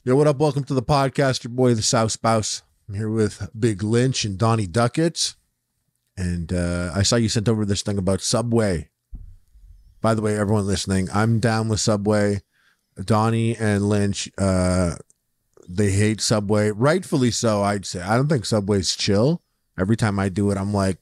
Yo, what up? Welcome to the podcast. Your boy, the South Spouse. I'm here with Big Lynch and Donnie Duckets. And I saw you sent over this thing about Subway. By the way, everyone listening, I'm down with Subway. Donnie and Lynch, they hate Subway. Rightfully so, I'd say. I don't think Subway's chill. Every time I do it, I'm like,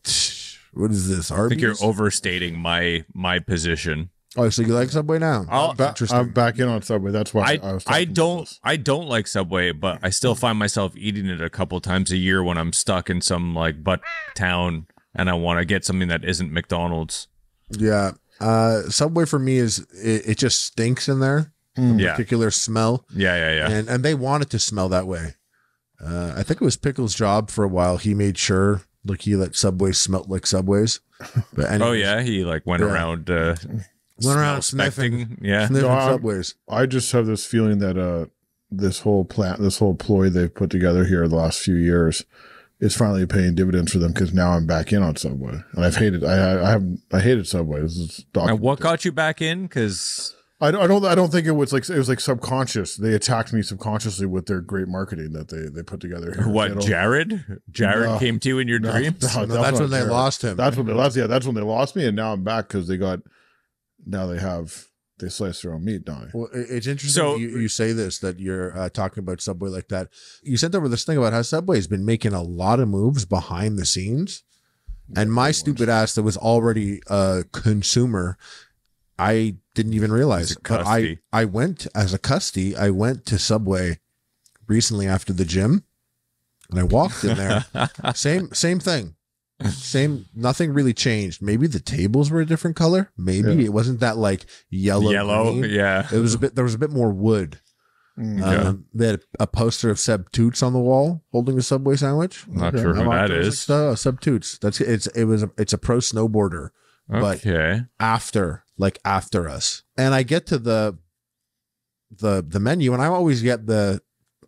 what is this, Arby's? I think you're overstating my position. Oh, so you like Subway now? I'm back in on Subway. That's why I don't like Subway, but I still find myself eating it a couple times a year when I'm stuck in some like butt town and I want to get something that isn't McDonald's. Yeah. Subway for me is it just stinks in there. Particular smell. Yeah. And they want it to smell that way. I think it was Pickle's job for a while. He made sure like he let Subway smell like Subways. But anyways, oh yeah, he like went around sniffing sniffing Subways. I just have this feeling that this whole ploy they've put together here the last few years is finally paying dividends for them, because now I'm back in on Subway, and I've hated I hated Subway. This is and what got you back in? Because I don't think it was like subconscious. They attacked me subconsciously with their great marketing that they put together here. What, Jared came to you in your dreams? That's when they lost him. That's when they lost. Yeah, that's when they lost me, and now I'm back because they slice their own meat, Donnie. Well, it's interesting you say this, that you're talking about Subway like that. You sent over this thing about how Subway has been making a lot of moves behind the scenes, and my stupid ass that was already a consumer, I didn't even realize. But I went as a custy. I went to Subway recently after the gym, and I walked in there. Same thing. Nothing really changed. Maybe the tables were a different color. Maybe it wasn't that like yellow. Green. Yeah. It was there was a bit more wood. They had a poster of Seb Toots on the wall holding a Subway sandwich. Not sure who that is. Seb Toots. It's a pro snowboarder. Okay. But after us. And I get to the menu, and I always get the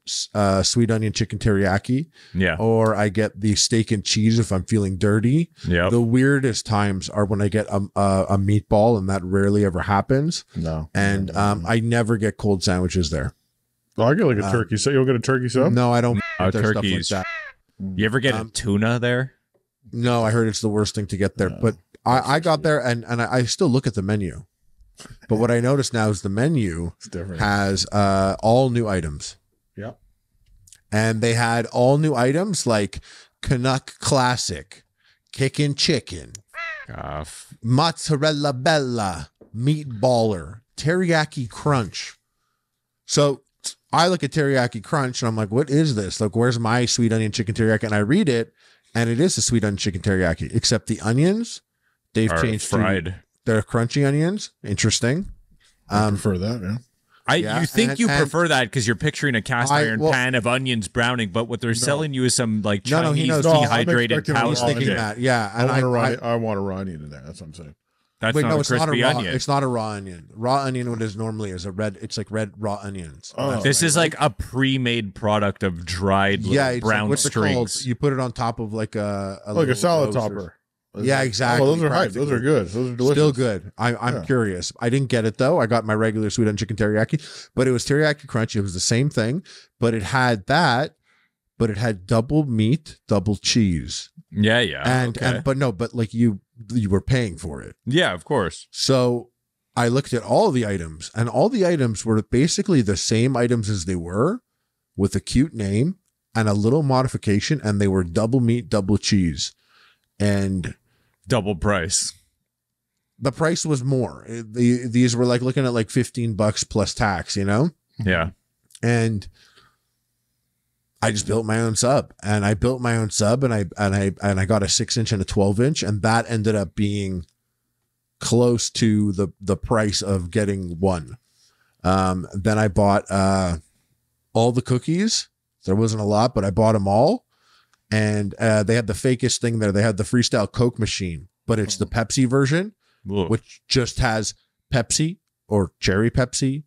sweet onion chicken teriyaki, or I get the steak and cheese if I'm feeling dirty. The weirdest times are when I get a meatball, and that rarely ever happens. I never get cold sandwiches there. I get like a turkey. So you'll get a turkey sub? No, I don't. Turkeys. Stuff like that. You ever get a tuna there? No, I heard it's the worst thing to get there. But I got there, and I still look at the menu. But what I noticed now is the menu has all new items. Yep. And they had all new items like Canuck Classic, Kickin' Chicken, Mozzarella Bella, Meatballer, Teriyaki Crunch. So I look at Teriyaki Crunch and I'm like, what is this? Like, where's my sweet onion chicken teriyaki? And I read it, and it is a sweet onion chicken teriyaki, except the onions, they've changed fried. They're crunchy onions. Interesting. I prefer that, yeah. You think you prefer that because you're picturing a cast iron pan of onions browning, but what they're selling you is some like Chinese dehydrated cow. He's thinking that, and I want a raw onion in there. That's what I'm saying. That's not a crispy onion. It's not a raw onion. Raw onion, what it is normally is a red. It's like red raw onions. This is like a pre-made product of dried brown like, strings. You put it on top of like a salad topper. Yeah, exactly. Oh, those are hype. Those are good. Those are delicious. Still good. I'm curious. I didn't get it though. I got my regular sweet onion chicken teriyaki, but it was teriyaki crunch. It was the same thing, but it had that, but it had double meat, double cheese. Yeah. But like you were paying for it. Yeah, of course. So I looked at all the items, and all the items were basically the same items as they were, with a cute name and a little modification, and they were double meat, double cheese, and double price. The price was more. These were like looking at like $15 plus tax, you know? Yeah. And I just built my own sub, and I got a 6-inch and a 12-inch, and that ended up being close to the price of getting one. Then I bought all the cookies. There wasn't a lot, but I bought them all. And they had the fakest thing there. They had the Freestyle Coke machine, but it's the Pepsi version, which just has Pepsi or cherry Pepsi,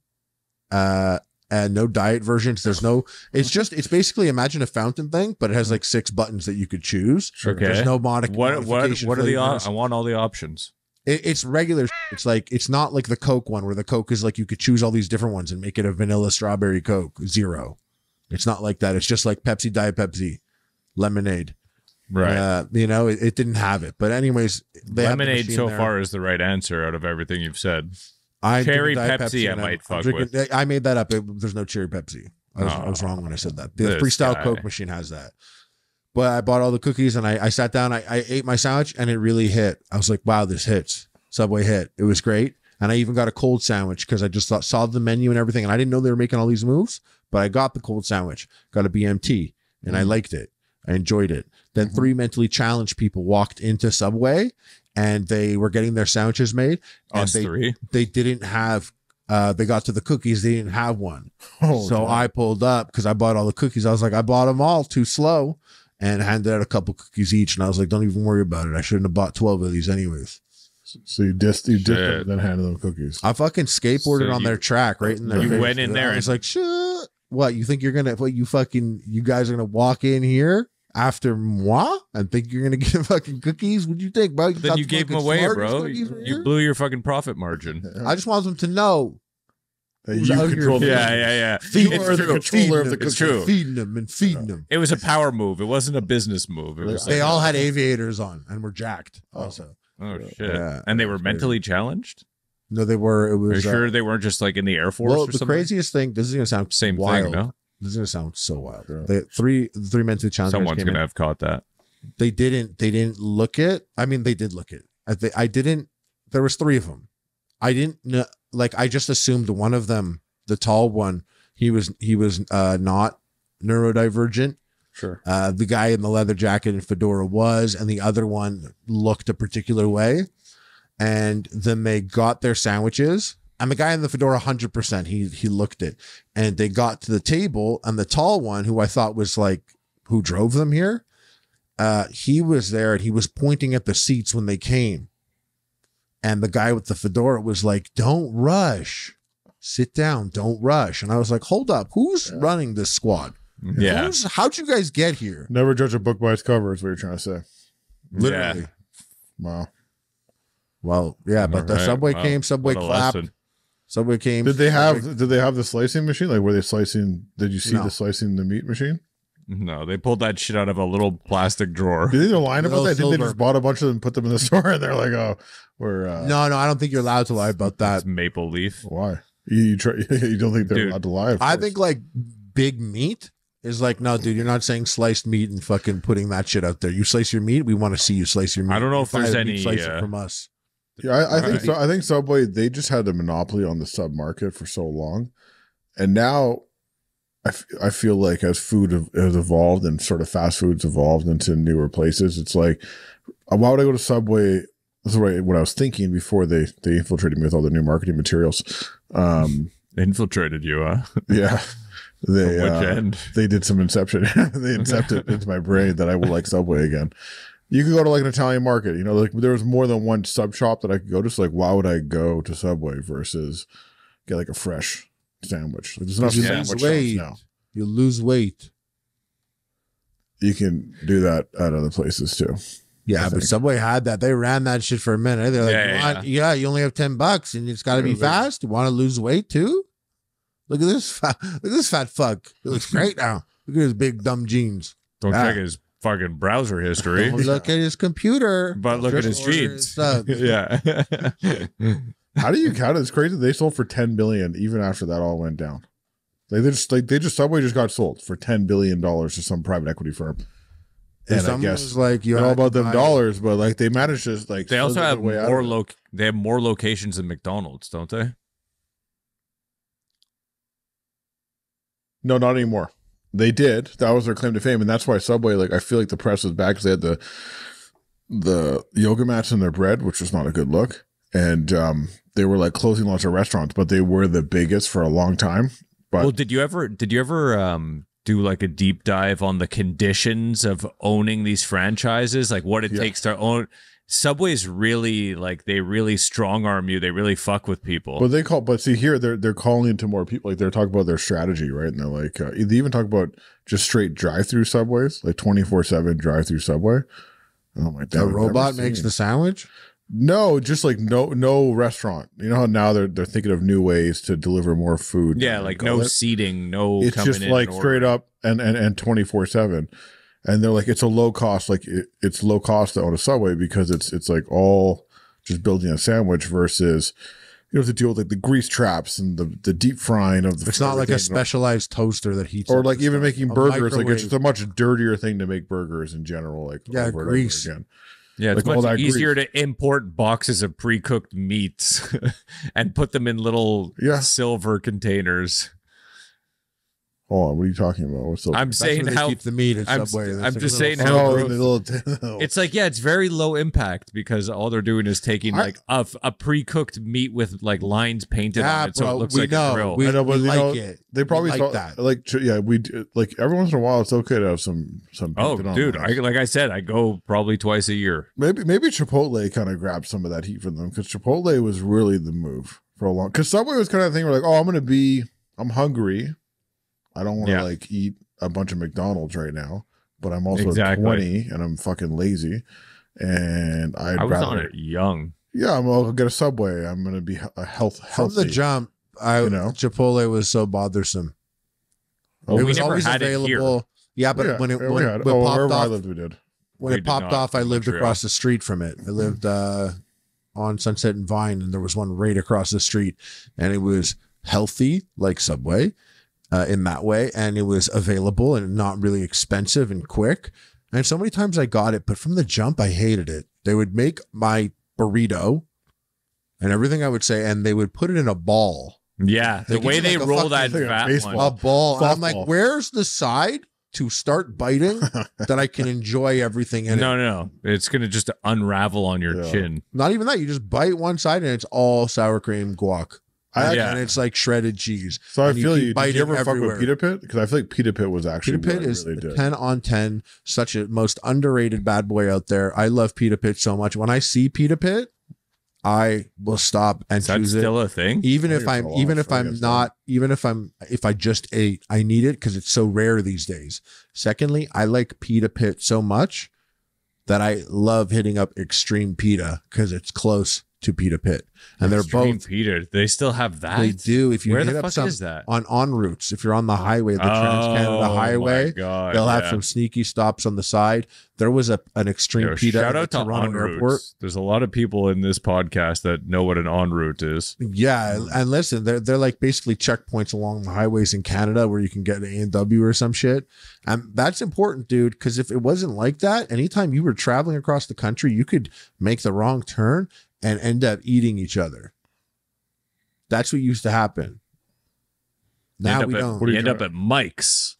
and no diet versions. It's basically, imagine a fountain thing, but it has like 6 buttons that you could choose. Okay. There's no modification. What are the I want all the options. It's regular. It's like, it's not like the Coke one where the Coke is like you could choose all these different ones and make it a vanilla strawberry Coke, zero. It's not like that. It's just like Pepsi, Diet Pepsi, lemonade. Right. You know, it didn't have it. But anyways, lemonade so far is the right answer out of everything you've said. Cherry Pepsi, I might fuck with. I made that up. There's no cherry Pepsi. I was wrong when I said that. The Freestyle Coke machine has that. But I bought all the cookies and I sat down. I ate my sandwich and it really hit. I was like, wow, this hits. Subway hit. It was great. And I even got a cold sandwich because I just saw the menu and everything. And I didn't know they were making all these moves, but I got the cold sandwich, got a BMT, and I liked it. I enjoyed it. Then 3 mentally challenged people walked into Subway and they were getting their sandwiches made. And they didn't have, they got to the cookies. They didn't have one. So I pulled up because I bought all the cookies. I was like, I bought them all too slow. And handed out a couple cookies each. And I was like, don't even worry about it. I shouldn't have bought 12 of these anyways. So you dissed them and then handed them cookies. I fucking skateboarded on their track right in there. You went in there. I was like, shit. What, you think you're going to, you guys are going to walk in here after moi and think you're going to get fucking cookies? What'd you think, bro? Then you gave them away, bro. You blew your fucking profit margin. I just want them to know. You control them. Yeah. You are the controller of the cookies. It's true. Feeding them. It was a power move. It wasn't a business move. It was they all had aviators on and were jacked also. Oh shit. Yeah, and they were mentally challenged? No, they were. It was. Are you sure they weren't just like in the Air Force or something? The craziest thing, this is going to sound same wild. thing, no? This is going to sound so wild. Sure. The three mentally challenged. Someone's going to have caught that. They didn't look it. I mean, they did look it. I didn't. There was 3 of them. I didn't know. Like, I just assumed one of them, the tall one, he was not neurodivergent. Sure. The guy in the leather jacket and fedora was, and the other one looked a particular way. And then they got their sandwiches, and the guy in the fedora, 100%, he looked it. And they got to the table, and the tall one, who I thought was like, who drove them here, he was there, and he was pointing at the seats when they came. And the guy with the fedora was like, don't rush. Sit down. Don't rush. And I was like, hold up. Who's running this squad? Yeah. How'd you guys get here? Never judge a book by its cover is what you're trying to say. Literally. Yeah. Wow. Well, yeah, but the Subway came, Subway clapped. Lesson. Subway came. Did they have the slicing machine? Like, were they slicing? Did you see the slicing the meat machine? No, they pulled that shit out of a little plastic drawer. Did they lie about that? Did they just bought a bunch of them and put them in the store and they're like, oh, we're No, I don't think you're allowed to lie about that. It's maple leaf. Why? You don't think they're allowed to lie? I think like big meat is like, no, dude, you're not saying sliced meat and fucking putting that shit out there. You slice your meat, we want to see you slice your meat. I don't know if there's any slice it from us. Yeah, I think so. I think Subway, they just had the monopoly on the sub market for so long, and now I feel like as food has evolved and sort of fast food's evolved into newer places, it's like, why would I go to Subway? That's what I was thinking before they infiltrated me with all the new marketing materials. Infiltrated you, huh? Yeah. They did some inception. They incepted into my brain that I will like Subway again. You could go to like an Italian market, you know, like there was more than one sub shop that I could go to. So like, why would I go to Subway versus get like a fresh sandwich? Like, there's enough sandwich shops now. You lose weight. You can do that at other places too. Yeah, but Subway had that. They ran that shit for a minute. They're like, you only have $10 and it's got to be fast. You want to lose weight too? Look at this fat fuck. He looks great now. Look at his big dumb jeans. Don't check his fucking browser history. Don't look at his computer. But look at his jeans. Yeah. How do you count it? It's crazy. They sold for $10 billion even after that all went down. Subway just got sold for $10 billion to some private equity firm. And I guess like you know about them dollars, but like they managed to like they also have they have more locations than McDonald's, don't they? No, not anymore. They did. That was their claim to fame, and that's why Subway. Like, I feel like the press was bad because they had the yoga mats in their bread, which was not a good look, and they were like closing lots of restaurants, but they were the biggest for a long time. But well, did you ever do like a deep dive on the conditions of owning these franchises, like what it takes to own? Subway's really like they really strong arm you. They really fuck with people. But see here they're calling into more people. Like they're talking about their strategy, right? And they're like they even talk about just straight drive-through Subways, like 24/7 drive-through Subway. Oh my god! The robot makes the sandwich. No, just like no restaurant. You know how now they're thinking of new ways to deliver more food. Yeah, like no seating, no. It's just like straight up and 24/7, and they're like it's a low cost. Like it's low cost to own a Subway because it's like all just building a sandwich versus you have to deal with like the grease traps and the deep frying of the. It's not like a specialized toaster that heats. Or like even making burgers. Like it's just a much dirtier thing to make burgers in general. Like yeah, over grease. And over again. Yeah, it's like much easier to import boxes of pre-cooked meats and put them in little silver containers. Hold on, what are you talking about? What's the? I'm saying how keep the meat at Subway. I'm just saying how it's like it's very low impact because all they're doing is taking like a pre-cooked meat with like lines painted on it, so it looks like a grill. I know, but we like it. They probably like that. Like we like every once in a while. It's okay to have some. Oh, dude! Like I said, I go probably twice a year. Maybe Chipotle kind of grabbed some of that heat from them because Chipotle was really the move for a long. Because Subway was kind of thing where like, oh, I'm hungry. I don't want to like eat a bunch of McDonald's right now, but I'm also 20 and I'm fucking lazy. And I was on it young. Yeah, I'll get a Subway. I'm going to be healthy. From the jump, Chipotle was so bothersome. Well, it was always available. Yeah, but when it popped off, we did. When it popped off, I lived across the street from it. I lived on Sunset and Vine, and there was one right across the street, and it was healthy like Subway. In that way, and it was available and not really expensive and quick. And so many times I got it, but from the jump, I hated it. They would make my burrito and everything I would say, and they would put it in a ball. Yeah, the way they roll that fat one. A ball. I'm like, where's the side to start biting that I can enjoy everything in it? No. It's going to just unravel on your chin. Not even that. You just bite one side and it's all sour cream guac. And it's like shredded cheese. So I feel you. Did you ever fuck with Pita Pit? Because I feel like Pita Pit was actually Pita Pit is really 10 on 10. Such a most underrated bad boy out there. I love Pita Pit so much. When I see Pita Pit, I will stop and choose it. Still a thing? If I just ate, I need it because it's so rare these days. Secondly, I like Pita Pit so much that I love hitting up Extreme Pita because it's close to Pita Pit, and they're both Pita. They still have that. They do. If you Where hit the up fuck some is that? on routes, if you're on the highway, the Trans Canada Highway, they'll have some sneaky stops on the side. There was an Extreme Pita shout at out to Toronto en Airport. There's a lot of people in this podcast that know what an en route is. Yeah, and listen, they're like basically checkpoints along the highways in Canada where you can get an A&W or some shit, and that's important, dude. Because if it wasn't like that, anytime you were traveling across the country, you could make the wrong turn and end up eating each other. That's what used to happen. Now we don't. You end up at Mike's.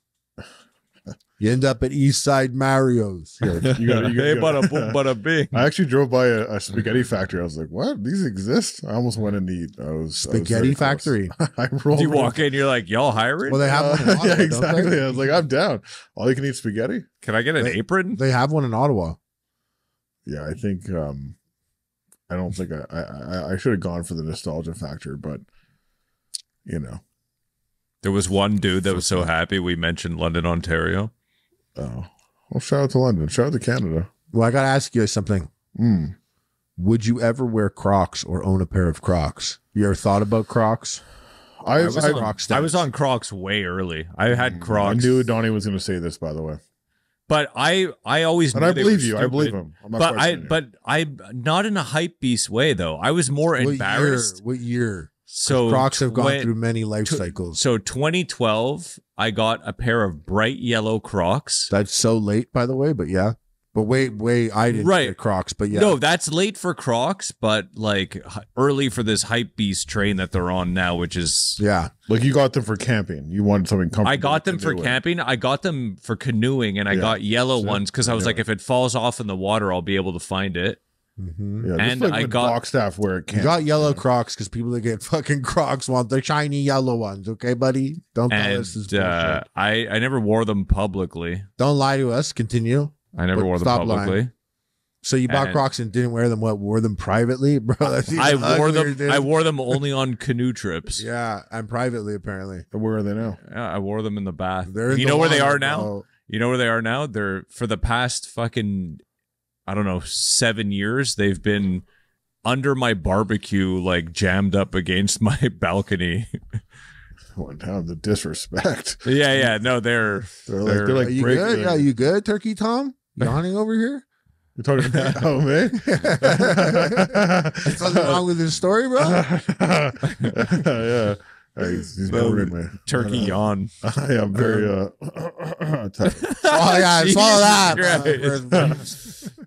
You end up at East Side Mario's. Hey, bada boom, bada bing. I actually drove by a spaghetti factory. I was like, what? These exist? I almost went in to eat. Spaghetti factory. I rolled. You walk in, you're like, y'all hiring? Well, they have one in Ottawa, yeah, exactly. I was like, I'm down. All you can eat spaghetti? Can I get an apron? They have one in Ottawa. Yeah, I think I don't think I should have gone for the nostalgia factor, but you know. There was one dude that was so happy we mentioned London, Ontario. Oh. Well, shout out to London. Shout out to Canada. Well, I gotta ask you something. Would you ever wear Crocs or own a pair of Crocs? You ever thought about Crocs? I was on Crocs way early. I had Crocs. I knew Donnie was going to say this, by the way. But I always and knew I believe you. Stupid, I believe him. But I not in a hype beast way though. I was more embarrassed. What year? So Crocs have gone through many life cycles. So 2012, I got a pair of bright yellow Crocs. That's so late, by the way. But yeah. But wait, I didn't get Crocs, but yeah. No, that's late for Crocs, but like early for this hype beast train that they're on now, which is like you got them for camping. You wanted something comfortable. I got them for camping. I got them for canoeing, and I got yellow ones because I was like, if it falls off in the water, I'll be able to find it. Yeah, and like I got box staff where it can. You got yellow Crocs because people that get fucking Crocs want the shiny yellow ones. Okay, buddy, don't tell us this bullshit. I never wore them publicly. Don't lie to us. Continue. I never wore them publicly. Lying. So you bought Crocs and didn't wear them? What, wore them privately, bro? I wore them only on canoe trips. Yeah, and privately apparently. And where are they now? Yeah, I wore them in the bath. You know where they are now? You know where they are now? They're for the past fucking, I don't know, 7 years. They've been under my barbecue, like jammed up against my balcony. One time, the disrespect. Yeah. No, they're like Are you good? Yeah, you good, Turkey Tom? Yawning over here? You're talking about oh man. Something wrong with his story, bro? Yeah. He's boring me. Turkey yawn. I am very tough. Oh yeah, swallow that.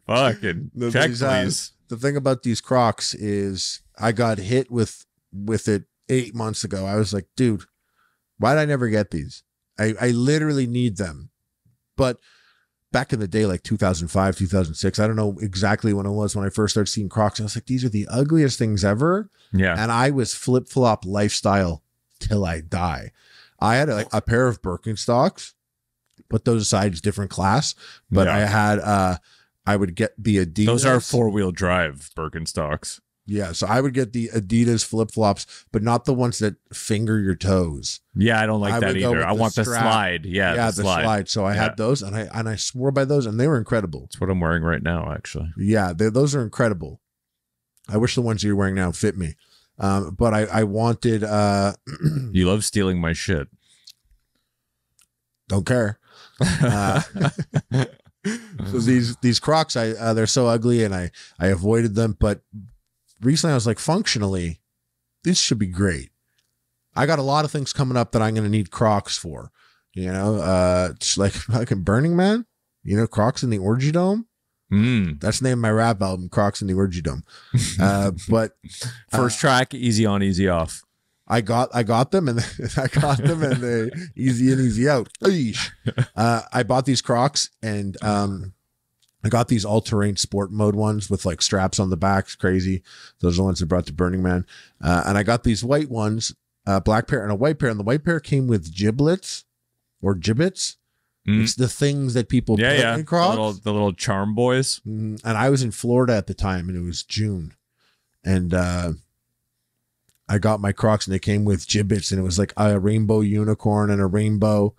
Fucking check, please. The thing about these Crocs is I got hit with it 8 months ago. I was like, dude, why did I never get these? I literally need them. But back in the day, like 2005, 2006, I don't know exactly when it was when I first started seeing Crocs. I was like, these are the ugliest things ever. Yeah. And I was flip-flop lifestyle till I die. I had a pair of Birkenstocks, put those aside, it's different class. But I had, I would get the Adidas. Those are 4-wheel drive Birkenstocks. Yeah, so I would get the Adidas flip-flops, but not the ones that finger your toes. Yeah, I don't like that either. I want the slide. Yeah, the slide. So I had those, and I swore by those, and they were incredible. That's what I'm wearing right now, actually. Yeah, those are incredible. I wish the ones you're wearing now fit me. But I wanted... You love stealing my shit. Don't care. So these Crocs, they're so ugly, and I avoided them, but recently I was like, functionally, this should be great. I got a lot of things coming up that I'm going to need Crocs for, just like fucking Burning Man, Crocs in the Orgy Dome. That's the name of my rap album, Crocs in the Orgy Dome. But first track, easy on, easy off. I got them and they easy in, easy out. I bought these Crocs and, I got these all-terrain sport mode ones with like straps on the back. It's crazy. Those are the ones I brought to Burning Man. And I got these white ones, black pair and a white pair. And the white pair came with giblets or gibbets. It's the things that people put in Crocs. The little charm boys. And I was in Florida at the time and it was June. And I got my Crocs and they came with gibbets and it was like a rainbow unicorn and a rainbow.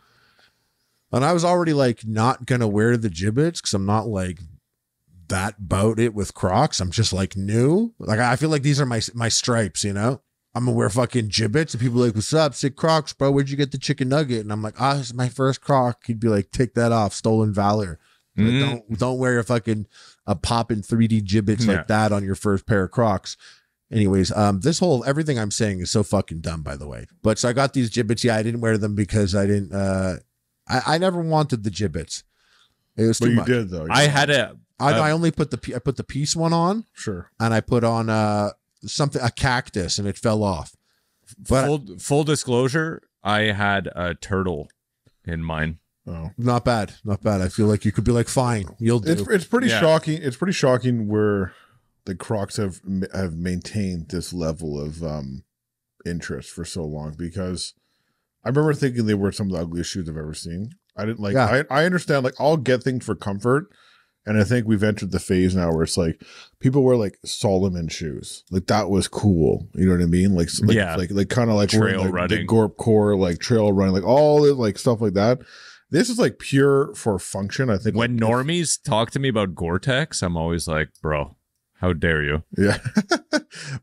And I was already like not going to wear the gibbets because I'm not like that about it with Crocs. I'm just like new. Like I feel like these are my stripes, I'm going to wear fucking gibbets. And people are like, what's up? Sick Crocs, bro. Where'd you get the chicken nugget? And I'm like, this is my first Croc. He'd be like, take that off. Stolen valor. Like, don't wear a fucking popping 3D gibbets like that on your first pair of Crocs. Anyways, this whole everything I'm saying is so fucking dumb, by the way. But so I got these gibbets. Yeah, I didn't wear them because I didn't I never wanted the gibbets. It was too much. You did though. I only put the piece one on. Sure. And I put on a cactus and it fell off. But full disclosure, I had a turtle in mine. Oh, not bad. I feel like you could be like, fine, you'll do. It's pretty shocking. It's pretty shocking where the Crocs have maintained this level of interest for so long, because I remember thinking they were some of the ugliest shoes I've ever seen. I didn't like, I understand, like, I'll get things for comfort. And I think we've entered the phase now where it's like people wear like Solomon shoes. Like that was cool. You know what I mean? Like kind of like trail wearing, running, the Gorp Core, like trail running, like all the like stuff like that. This is like pure for function. I think when normies talk to me about Gore-Tex, I'm always like, bro, how dare you? Yeah.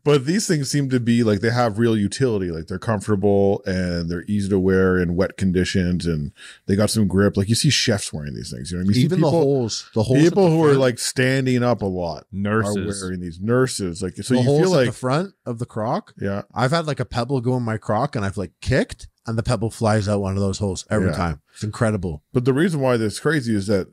But these things seem to be like they have real utility. Like they're comfortable and they're easy to wear in wet conditions, and they got some grip. Like you see chefs wearing these things. You know what I mean? Even the holes people who are like standing up a lot, nurses are wearing these. Nurses, like, so the you holes feel like at the front of the Croc. Yeah, I've had like a pebble go in my Croc, and I've like kicked, and the pebble flies out one of those holes every time. It's incredible. But the reason why this is crazy is that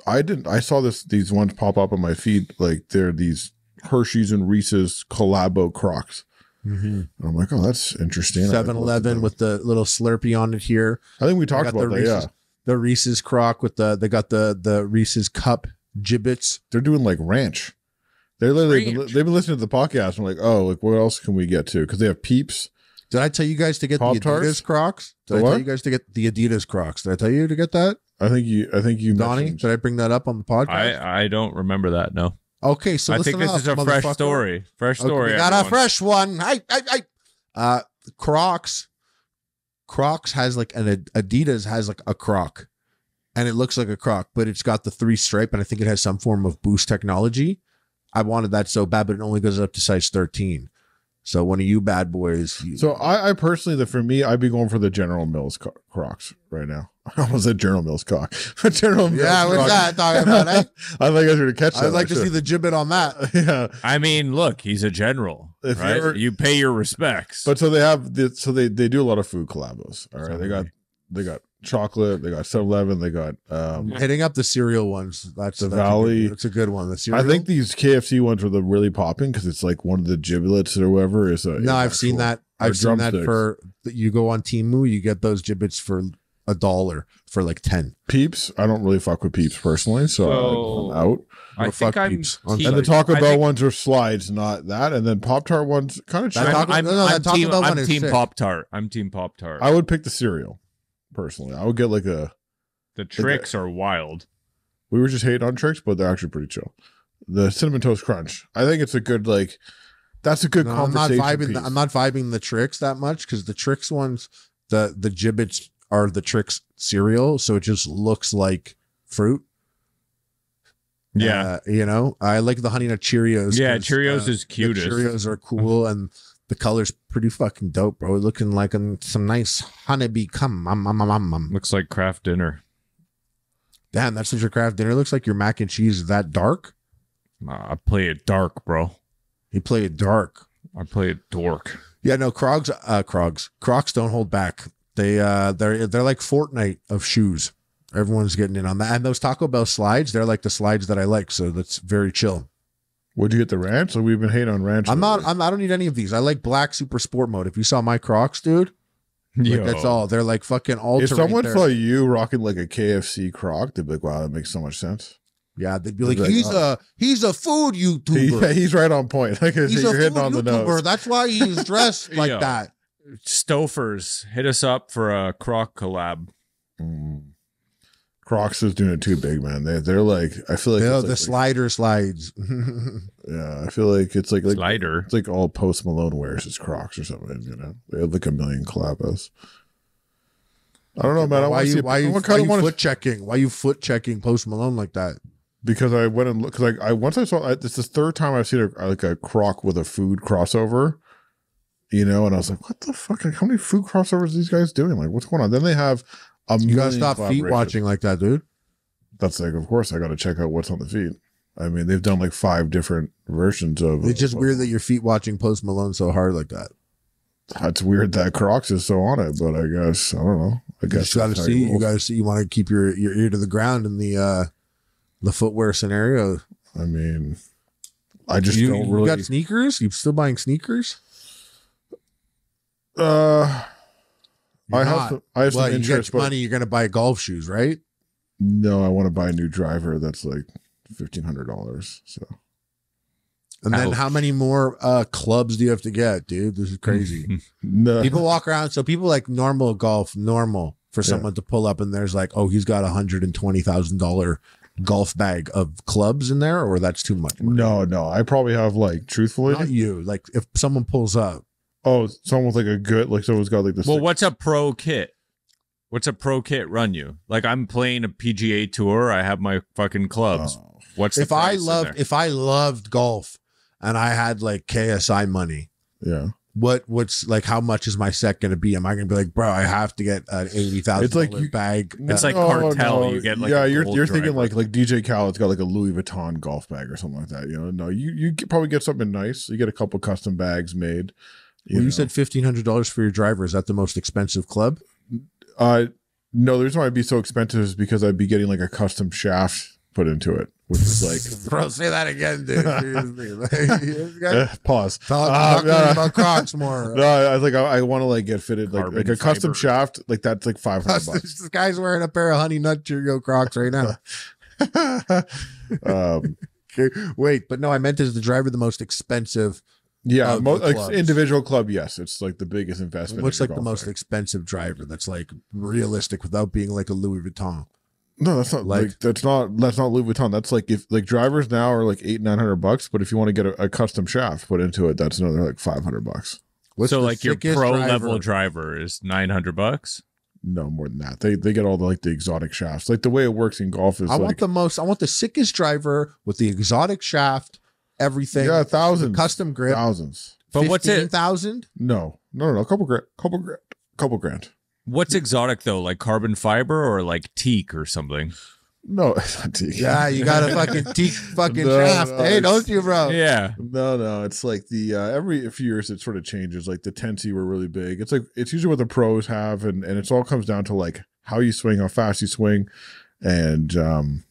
I saw these ones pop up on my feed. Like they're these Hershey's and Reese's collabo Crocs. And I'm like, oh, that's interesting. 7-Eleven with the little Slurpee on it here. I think we talked about that. The Reese's Croc with they got the Reese's cup gibbets. They're doing like ranch. They've been listening to the podcast. And like, oh, like what else can we get to? Because they have Peeps. Did I tell you guys to get the Adidas Crocs? Did I tell you guys to get the Adidas Crocs? Did I tell you to get that? I think you Donnie, did I bring that up on the podcast? I don't remember that. No. Okay, so I think this is a fresh story. Fresh story. We got a fresh one. Crocs has like Adidas has like a Croc, and it looks like a Croc, but it's got the 3 stripe, and I think it has some form of boost technology. I wanted that so bad, but it only goes up to size 13. So one of you bad boys. So I personally, for me, I'd be going for the General Mills Crocs right now. I almost said General Mills cock. General Mills. Yeah, what's that talking about? Eh? I think I should catch that. I'd like to see the gibbet on that. Yeah. I mean, look, he's a general, If right? You pay your respects. But so they have they do a lot of food collabos. All right. They got chocolate, they got 7-Eleven, they got Hitting up the cereal ones. That's Valley. That's a good one. The cereal. I think these KFC ones are the really popping because it's like one of the giblets or whatever is a. No, I've seen that. I've seen that for you go on Temu, you get those giblets for $1 for like 10. Peeps, I don't really fuck with Peeps personally, so I'm out. I think I'm Peeps. And the Taco Bell ones are slides, not that. And then Pop-Tart ones kind of cheap. I'm Team Pop-Tart. I'm Team Pop-Tart. I would pick the cereal, personally. I would get like a... The Trix are wild. We were just hating on Trix, but they're actually pretty chill. The Cinnamon Toast Crunch. I think it's a good, like... That's a good conversation I'm not vibing the Trix that much because the Trix ones, the gibbets are the Trix cereal, so it just looks like fruit. Yeah, you know, I like the Honey Nut Cheerios. Yeah, Cheerios is cutest. Cheerios are cool, and the color's pretty fucking dope, bro. Looking like some nice honeybee cum. Looks like Kraft dinner. Damn, that's what your Kraft dinner looks like. Your mac and cheese is that dark? I play it dark, bro. He played it dark. I play it dork. Yeah, no, Crocs don't hold back. They're like Fortnite of shoes. Everyone's getting in on that. And those Taco Bell slides, they're like the slides that I like. So that's very chill. Would you get the ranch? So we've been hating on ranch. I don't need any of these. I like black super sport mode. If you saw my Crocs, dude, like, that's all. They're like fucking all. If someone saw you rocking like a KFC Croc, they'd be like, wow, that makes so much sense. Yeah, they'd be like, he's a food YouTuber. He's right on point. Like he's you're a hitting food on the YouTuber. nose. That's why he's dressed like that. Stofers, hit us up for a Croc collab. Crocs is doing it too big, man. They're like, I feel like the slider slides. Yeah, I feel like it's like slider. It's like all Post Malone wears is Crocs or something. You know, they have like a million collabos. I don't know, man. Why you foot checking? Why you foot checking Post Malone like that? Because I went and looked. Because once I saw it's the third time I've seen a Croc with a food crossover. You know, and I was like, what the fuck? Like, how many food crossovers are these guys doing? Like, what's going on? Then they have you gotta stop feet watching like that, dude. That's like, of course, I gotta check out what's on the feet. I mean, they've done like 5 different versions of. It's just weird that you're feet watching Post Malone so hard like that. It's weird that Crocs is so on it, but I guess I don't know. I guess you gotta see. You gotta see. You want to keep your ear to the ground in the footwear scenario. I mean, I just don't really. You got sneakers? You still buying sneakers? I have some you interest. Get money, you're gonna buy golf shoes, right? No, I want to buy a new driver. That's like $1,500. So, and then how many more clubs do you have to get, dude? This is crazy. No. People walk around. So people like normal for someone to pull up, and there's like, oh, he's got $120,000 golf bag of clubs in there, or that's too much money. No. I probably have like, truthfully, not you. Like if someone pulls up. Oh, someone with like a good, like someone's got like this. Well, what's a pro kit? What's a pro kit run you? Like I'm playing a PGA tour. I have my fucking clubs. What's the price if I loved golf and I had like KSI money? Yeah. What's like? How much is my set going to be? Am I going to be like, bro? I have to get an $80,000 bag. It's like cartel. No. You get like you're thinking like DJ Khaled's got like a Louis Vuitton golf bag or something like that. You know, no, you probably get something nice. You get a couple custom bags made. You said $1,500 for your driver. Is that the most expensive club? No, the reason why it'd be so expensive is because I'd be getting like a custom shaft put into it, which is like, bro, say that again, dude. Pause. Talk about Crocs more. No, I want to like get fitted like a custom shaft, like that's like $500. This guy's wearing a pair of Honey Nut Cheerio Crocs right now. Okay, wait, but no, I meant is the driver the most expensive? Yeah, like individual club, yes, it's like the biggest investment. What's like the most expensive driver that's like realistic without being like a Louis Vuitton? No, that's not like that's not Louis Vuitton. That's like if like drivers now are like $800-900, but if you want to get a custom shaft put into it, that's another like $500. So like your pro level driver is $900? No, more than that. They get all the like the exotic shafts. Like the way it works in golf is I want the sickest driver with the exotic shaft. everything. Yeah, thousands. Custom grip. Thousands. But what's it? 15,000? No. A couple grand. What's exotic though? Like carbon fiber or like teak or something? No, it's not teak. Yeah, you got a fucking teak fucking shaft. Hey, don't you, bro? Yeah. No. It's like the every few years it sort of changes. Like the Tensi were really big. It's usually what the pros have, and it all comes down to like how you swing, how fast you swing, and I'm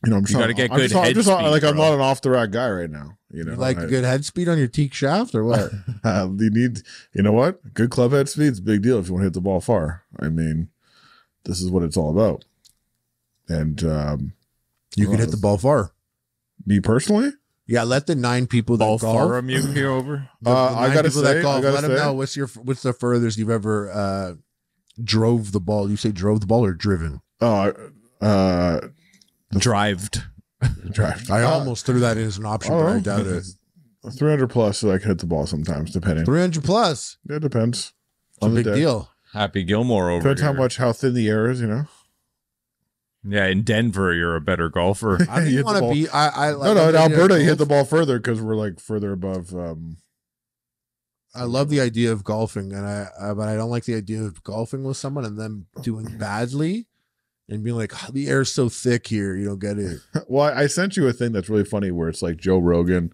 you got to get good head speed. I'm not an off the rack guy right now. You like a good head speed on your teak shaft or what? You need, you know what? Good club head speed is a big deal if you want to hit the ball far. I mean, this is what it's all about. And you can hit the ball far. Me personally? Yeah, let the 9 people that golf. Forum you here over. I gotta say, let them know what's the furthest you've ever drove the ball. You say drove the ball or driven? Drived. I almost threw that in as an option, but I doubt it. 300 plus, so I can hit the ball sometimes, depending. 300 plus. Yeah, it depends. It's a big deal. Happy Gilmore over depends how thin the air is, Yeah, in Denver, you're a better golfer. I didn't want to be. No, in Alberta, you hit the ball further because we're like further above. I love the idea of golfing, but I don't like the idea of golfing with someone and them doing badly and being like, oh, the air's so thick here, you don't get it. Well, I sent you a thing that's really funny where it's like Joe Rogan,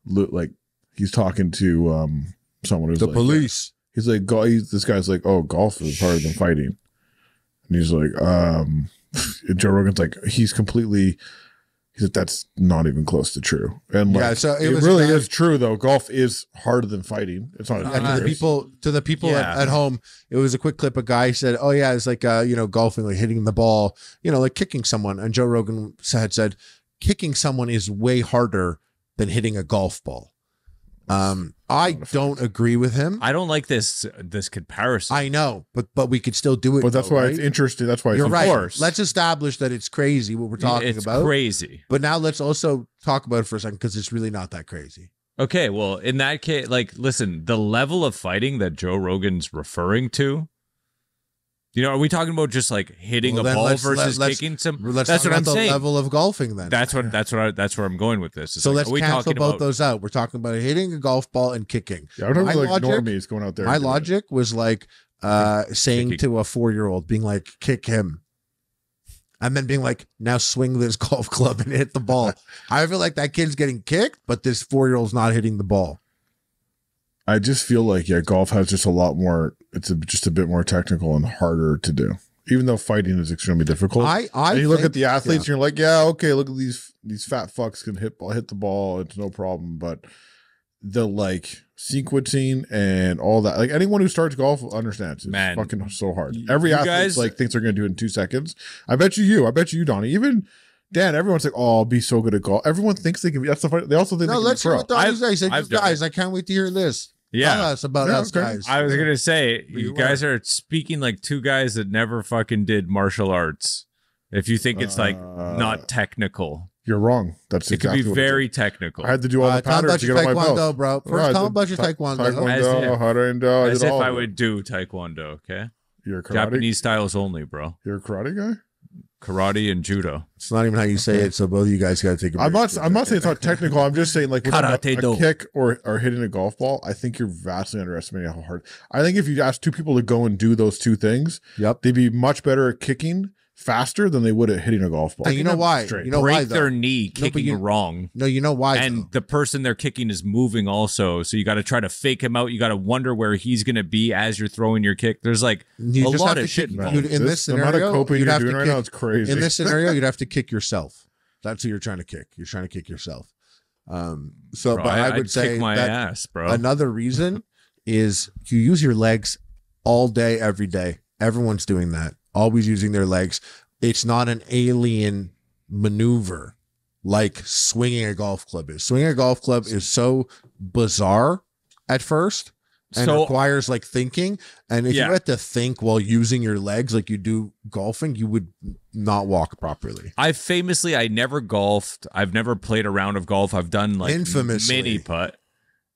like he's talking to someone who's the like, police. He's like, this guy's like, oh, golf is harder than fighting, and he's like, Joe Rogan's like, he's like, that's not even close to true. And like, so it really is true though. Golf is harder than fighting. It's not. To the people at home, it was a quick clip. A guy said, "Oh yeah, it's like golfing, like hitting the ball, like kicking someone." And Joe Rogan said, "Kicking someone is way harder than hitting a golf ball." I don't agree with him. I don't like this comparison. I know, but we could still do it. But that's why it's interesting. That's why you're right. Of course. Let's establish that it's crazy what we're talking about. It's crazy. But now let's also talk about it for a second because it's really not that crazy. Okay, well, in that case, like, listen, the level of fighting that Joe Rogan's referring to, are we talking about just like hitting a ball versus kicking some? That's what I'm saying. The level of golfing, then. That's where I'm going with this. So let's cancel both those out. We're talking about hitting a golf ball and kicking. Yeah, I'm talking like normies going out there. My logic was like saying to a 4-year-old, being like, "Kick him," and then being like, "Now swing this golf club and hit the ball." I feel like that kid's getting kicked, but this 4-year-old's not hitting the ball. I just feel like, golf has just a lot more, just a bit more technical and harder to do. Even though fighting is extremely difficult. And you look at the athletes and you're like, yeah, okay, look at these fat fucks can hit the ball, it's no problem. But the like sequencing and all that, like anyone who starts golf understands it's fucking so hard. Every athlete like thinks they're gonna do it in 2 seconds. I bet you, Donnie, even Dan, everyone's like, "Oh, I'll be so good at golf." Everyone thinks they can be. That's the funny. They also think they can let's be hear pro. what Donnie says. He said, guys, I can't wait to hear this. Yeah. Tell us about us, guys. I was gonna say, you guys are speaking like 2 guys that never fucking did martial arts. If you think it's like not technical, you're wrong. That's exactly it could be very technical. I had to do all the patterns to get on my belt, bro. First, tell them about your taekwondo. As if I would do taekwondo. Okay, you're a karate? Japanese styles only, bro. You're a karate guy. Karate and judo. It's not even how you say it, so both of you guys got to take a break. I'm not saying it's not technical. I'm just saying like karate a kick or hitting a golf ball, I think you're vastly underestimating how hard. I think if you ask 2 people to go and do those 2 things, they'd be much better at kicking faster than they would at hitting a golf ball. And you know why? Break their knee kicking wrong. No, you know why? And the person they're kicking is moving also. So you got to try to fake him out. You got to wonder where he's going to be as you're throwing your kick. There's like a lot of shit involved. In this scenario, you'd have to kick. Right now, it's crazy. In this scenario, you'd have to kick yourself. That's who you're trying to kick. You're trying to kick yourself. But I would say kick my that ass, bro. Another reason is you use your legs all day, every day. Everyone's doing that. Always using their legs. It's not an alien maneuver like swinging a golf club is. Swinging a golf club is so bizarre at first and requires like thinking. And if you had to think while using your legs like you do golfing, you would not walk properly. I never golfed. I've never played a round of golf. I've done like infamously mini putt.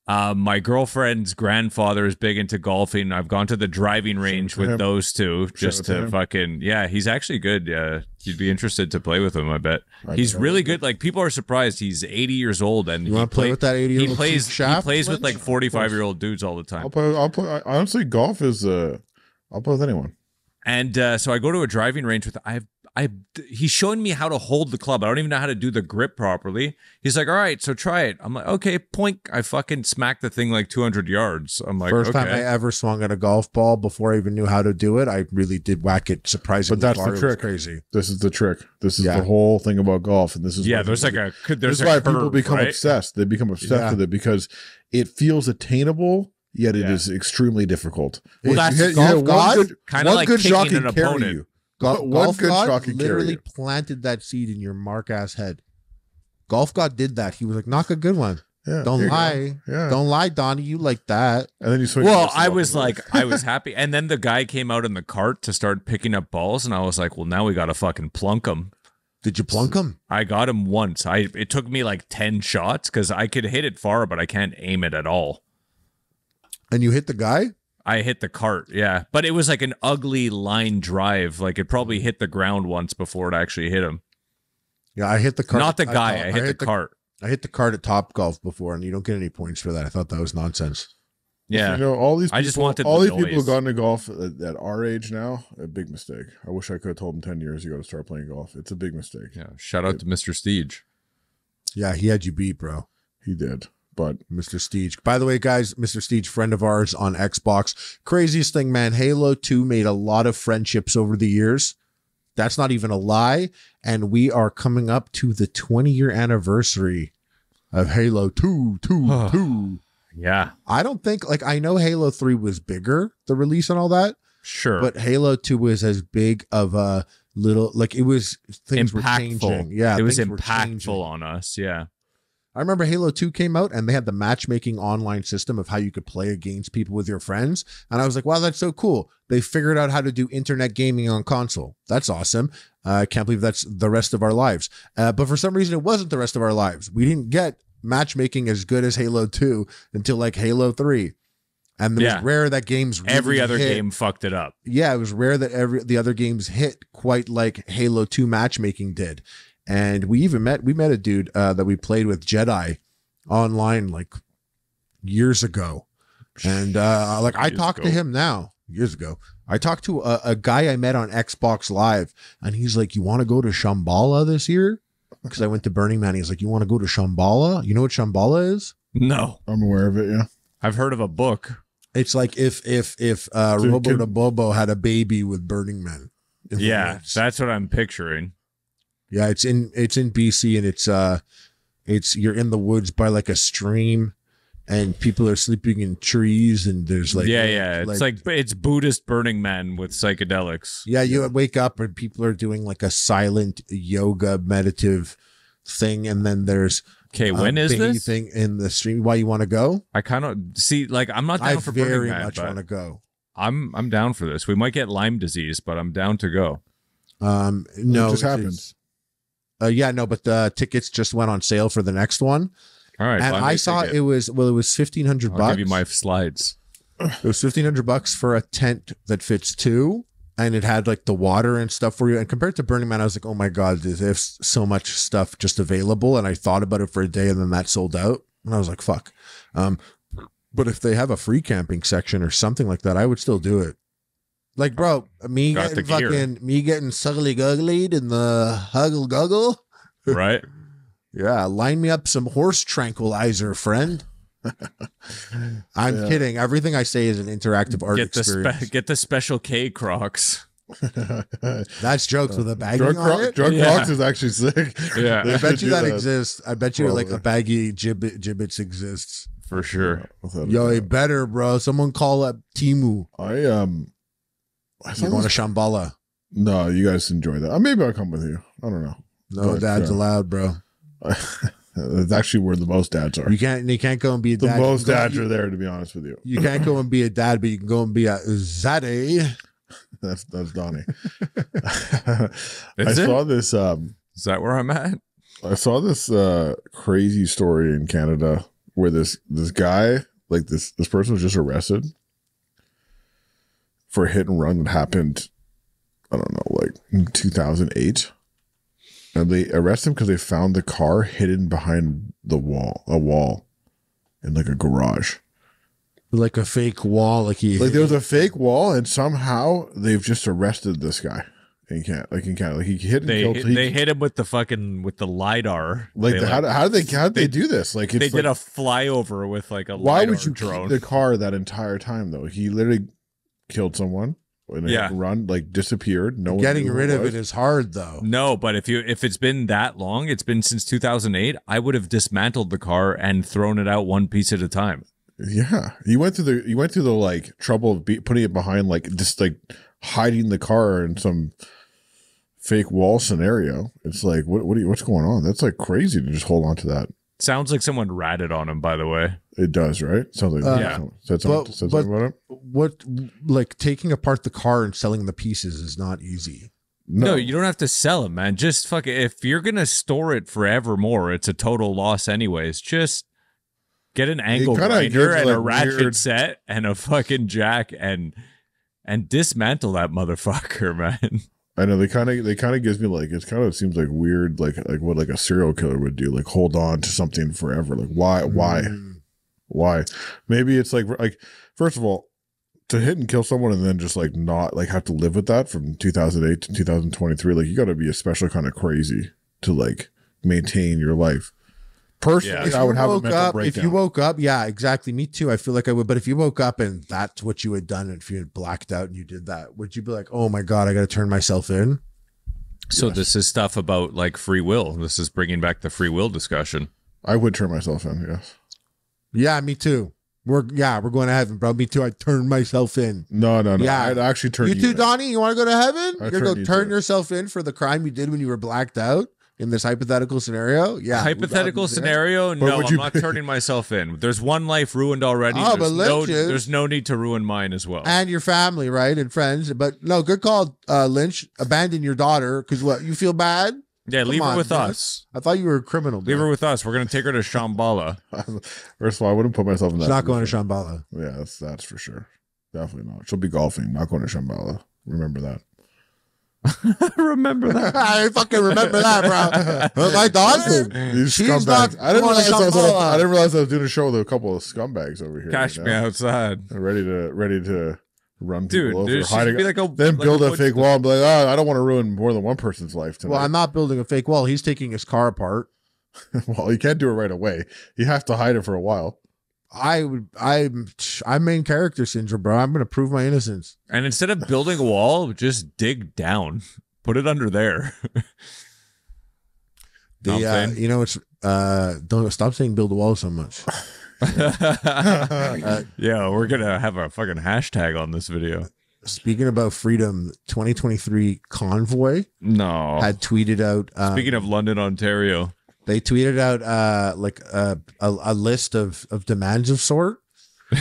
My girlfriend's grandfather is big into golfing. I've gone to the driving range with those two just to fucking, yeah, he's actually good. Yeah. You'd be interested to play with him, I bet. He's really good. Like, people are surprised he's 80 years old and you want to play with that 80-year-old he plays with like 45-year-old dudes all the time. I'll play. Honestly, golf is I'll play with anyone. And so I go to a driving range with he's showing me how to hold the club. I don't even know how to do the grip properly. He's like, all right, so try it. I'm like, okay, poink. I fucking smacked the thing like 200 yards. I'm like, first time I ever swung at a golf ball before I even knew how to do it, I really did whack it surprisingly But that's far. the trick. Crazy. This is the trick. This is the whole thing about golf. And this is there's this is why people become obsessed. They become obsessed with it because it feels attainable, yet it is extremely difficult. Well, that's golf god. Kind of like kicking an opponent. Golf God literally planted that seed in your mark ass head. Golf God did that. He was like, knock a good one. Yeah, don't lie. Yeah. Don't lie, Donnie. You like that. And then you swing. Well, I was like, I was happy. And then the guy came out in the cart to start picking up balls. And I was like, well, now we got to fucking plunk him. Did you plunk him? I got him once. It took me like 10 shots because I could hit it far, but I can't aim it at all. And you hit the guy? I hit the cart, yeah. But it was like an ugly line drive. Like, it probably hit the ground once before it actually hit him. Yeah, I hit the cart. Not the guy. I hit the cart. I hit the cart at Top Golf before, and you don't get any points for that. I thought that was nonsense. Yeah. You know, all these people, I just wanted all these people who got into golf at our age now, a big mistake. I wish I could have told them 10 years ago to start playing golf. It's a big mistake. Yeah. Shout out to Mr. Steege. Yeah, he had you beat, bro. He did. But Mr. Steege. By the way, guys, Mr. Steege, friend of ours on Xbox. Craziest thing, man. Halo 2 made a lot of friendships over the years. That's not even a lie. And we are coming up to the 20-year anniversary of Halo 2. Yeah. I don't think, like, I know Halo 3 was bigger, the release and all that. Sure. But Halo 2 was as big of a little, like, it was, things were changing. Yeah. It was impactful on us. Yeah. I remember Halo 2 came out and they had the matchmaking online system of how you could play against people with your friends. And I was like, wow, that's so cool. They figured out how to do internet gaming on console. That's awesome. I can't believe that's the rest of our lives. But for some reason, it wasn't the rest of our lives. We didn't get matchmaking as good as Halo 2 until like Halo 3. And it was rare that games really every other game fucked it up. Yeah, it was rare that the other games hit quite like Halo 2 matchmaking did. And we met a dude that we played with, Jedi, online like years ago. And like I talked to him now, years ago. I talked to a guy I met on Xbox Live, and he's like, you want to go to Shambhala this year? Because I went to Burning Man. He's like, you want to go to Shambhala? You know what Shambhala is? No. I'm aware of it, yeah. I've heard of a book. It's like if Robo the Bobo had a baby with Burning Man. Yeah, that's what I'm picturing. Yeah, it's in BC, and it's you're in the woods by like a stream, and people are sleeping in trees, and there's like it's Buddhist Burning Man with psychedelics. Yeah, you wake up and people are doing like a silent yoga meditative thing, and then there's when is this thing in the stream? Why you want to go? I kind of see like I'm not down for Burning Man. I very much want to go. I'm down for this. We might get Lyme disease, but I'm down to go. No, it just happens. But the tickets just went on sale for the next one. All right, and I saw it was $1,500. I'll give you my slides. It was $1,500 for a tent that fits two, and it had like the water and stuff for you. And compared to Burning Man, I was like, oh my god, there's so much stuff just available. And I thought about it for a day, and then that sold out. And I was like, fuck. But if they have a free camping section or something like that, I would still do it. Like, bro, me getting suggly gugglied in the huggle guggle. Right. Yeah. Line me up some horse tranquilizer, friend. I'm kidding. Everything I say is an interactive art experience. Get the special K Crocs. That's jokes with a bagging on it. Drug Crocs is actually sick. Yeah. I bet you that exists. I bet you like a baggy gibbets exists. For sure. Yo, it better, bro. Someone call up Timu. You going to Shambhala? No, you guys enjoy that. Maybe I'll come with you. I don't know. No dads allowed, bro. That's actually where the most dads are. You can't go and be a dad. The most dads are there, to be honest with you. You can't go and be a dad, but you can go and be a zaddy. That's Donnie. Saw this. Is that where I'm at? I saw this crazy story in Canada where this guy, like this person was just arrested for a hit and run that happened, I don't know, like in 2008. And they arrested him because they found the car hidden behind a wall in like a garage. Like a fake wall, like there was a fake wall, and somehow they've just arrested this guy. He can't, he hit and killed. They hit him with the LiDAR. Like, how did they do this? Like, they did a flyover with like a why LiDAR would you drone. keep the car that entire time though? He literally killed someone in a run, like disappeared. No one getting rid of it is hard though. No, but if it's been that long, it's been since 2008. I would have dismantled the car and thrown it out one piece at a time. Yeah, you went through the like trouble of putting it behind, like just like hiding the car in some fake wall scenario. It's like, what's going on? That's like crazy to just hold on to that. Sounds like someone ratted on him, by the way. It does, right? Sounds like said something about it. What, like, taking apart the car and selling the pieces is not easy. No, you don't have to sell it, man. Just fuck it. If you're gonna store it forevermore, it's a total loss anyways. Just get an angle grinder and a ratchet set and a fucking jack and dismantle that motherfucker, man. I know they kind of gives me like, it kind of seems like weird, like what like a serial killer would do, like hold on to something forever. Like why? Maybe it's like first of all, to hit and kill someone and then just like not like have to live with that from 2008 to 2023. Like you got to be a special kind of crazy to like maintain your life. Personally, I would have a mental breakdown. If you woke up, yeah, exactly. Me too. I feel like I would. But if you woke up and that's what you had done, and if you had blacked out and you did that, would you be like, oh my God, I got to turn myself in? So this is stuff about like free will. This is bringing back the free will discussion. I would turn myself in, yes. Yeah, me too. We're going to heaven, bro. Me too. I turned myself in. No. Yeah. I'd actually turn you too, in. Donnie? You want to go to heaven? You're going to go turn you yourself in for the crime you did when you were blacked out? In this hypothetical scenario, yeah. Hypothetical scenario? No, I'm not turning myself in. There's one life ruined already. Oh, there's no need to ruin mine as well. And your family, right? And friends. But no, good call, Lynch. Abandon your daughter because what? You feel bad? Yeah, leave her with us. I thought you were a criminal. Leave her with us. We're going to take her to Shambhala. First of all, I wouldn't put myself in that. She's not going to Shambhala. Yeah, that's for sure. Definitely not. She'll be golfing, not going to Shambhala. Remember that. Remember that. I fucking remember that, bro. My daughter, she's not. I didn't realize I was doing a show with a couple of scumbags over here. Catch me outside. Ready to run people over. Hiding. Be like then build a fake wall and be like, oh, I don't want to ruin more than one person's life tonight. Well, I'm not building a fake wall. He's taking his car apart. Well, you can't do it right away. You have to hide it for a while. I'm main character syndrome, bro. I'm gonna prove my innocence. And instead of building a wall, just dig down. Put it under there. You know, it's don't stop saying build a wall so much. Yeah, we're gonna have a fucking hashtag on this video. Speaking about freedom, 2023 Convoy had tweeted out. Speaking of London, Ontario. They tweeted out like a list of demands of sort.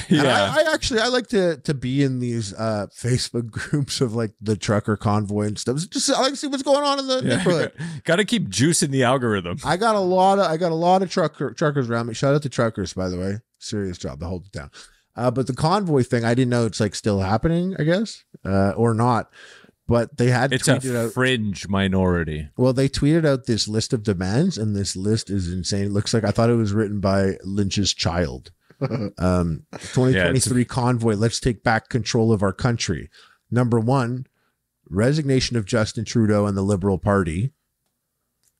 Yeah, and I like to be in these Facebook groups of like the trucker convoy and stuff. Just I like to see what's going on in the neighborhood. Got to keep juicing the algorithm. I got a lot of truckers around me. Shout out to truckers, by the way. Serious job to hold it down. But the convoy thing, I didn't know it's like still happening. I guess or not. But they had tweeted a fringe minority. Well, they tweeted out this list of demands, and this list is insane. It looks like I thought it was written by Lynch's child. 2023 Convoy, let's take back control of our country. Number 1, resignation of Justin Trudeau and the Liberal Party.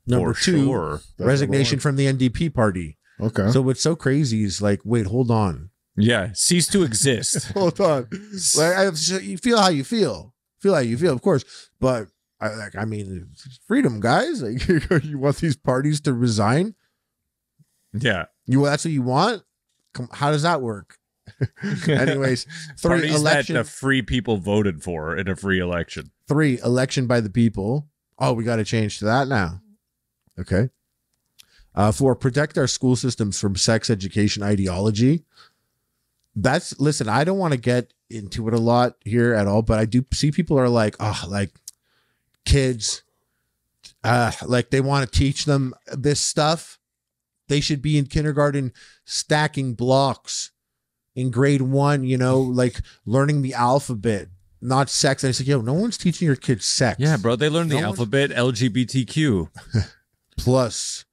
Number 2, resignation from the NDP party. Okay. So what's so crazy is like, wait, hold on. Yeah, cease to exist. Hold on. Like, you feel how you feel. Feel how you feel, of course, but I mean, freedom, guys. Like, you want these parties to resign? Yeah, that's what you want. How does that work? Anyways, 3, election that the free people voted for in a free election. 3, election by the people. Oh, we got to change to that now. Okay. 4, protect our school systems from sex education ideology. Listen, I don't want to get into it a lot here at all, but I do see people are like, like kids, like they want to teach them this stuff. They should be in kindergarten stacking blocks in grade 1, you know, like learning the alphabet, not sex. And I said, yo, no one's teaching your kids sex. Yeah, bro. They learn the alphabet, LGBTQ. Plus,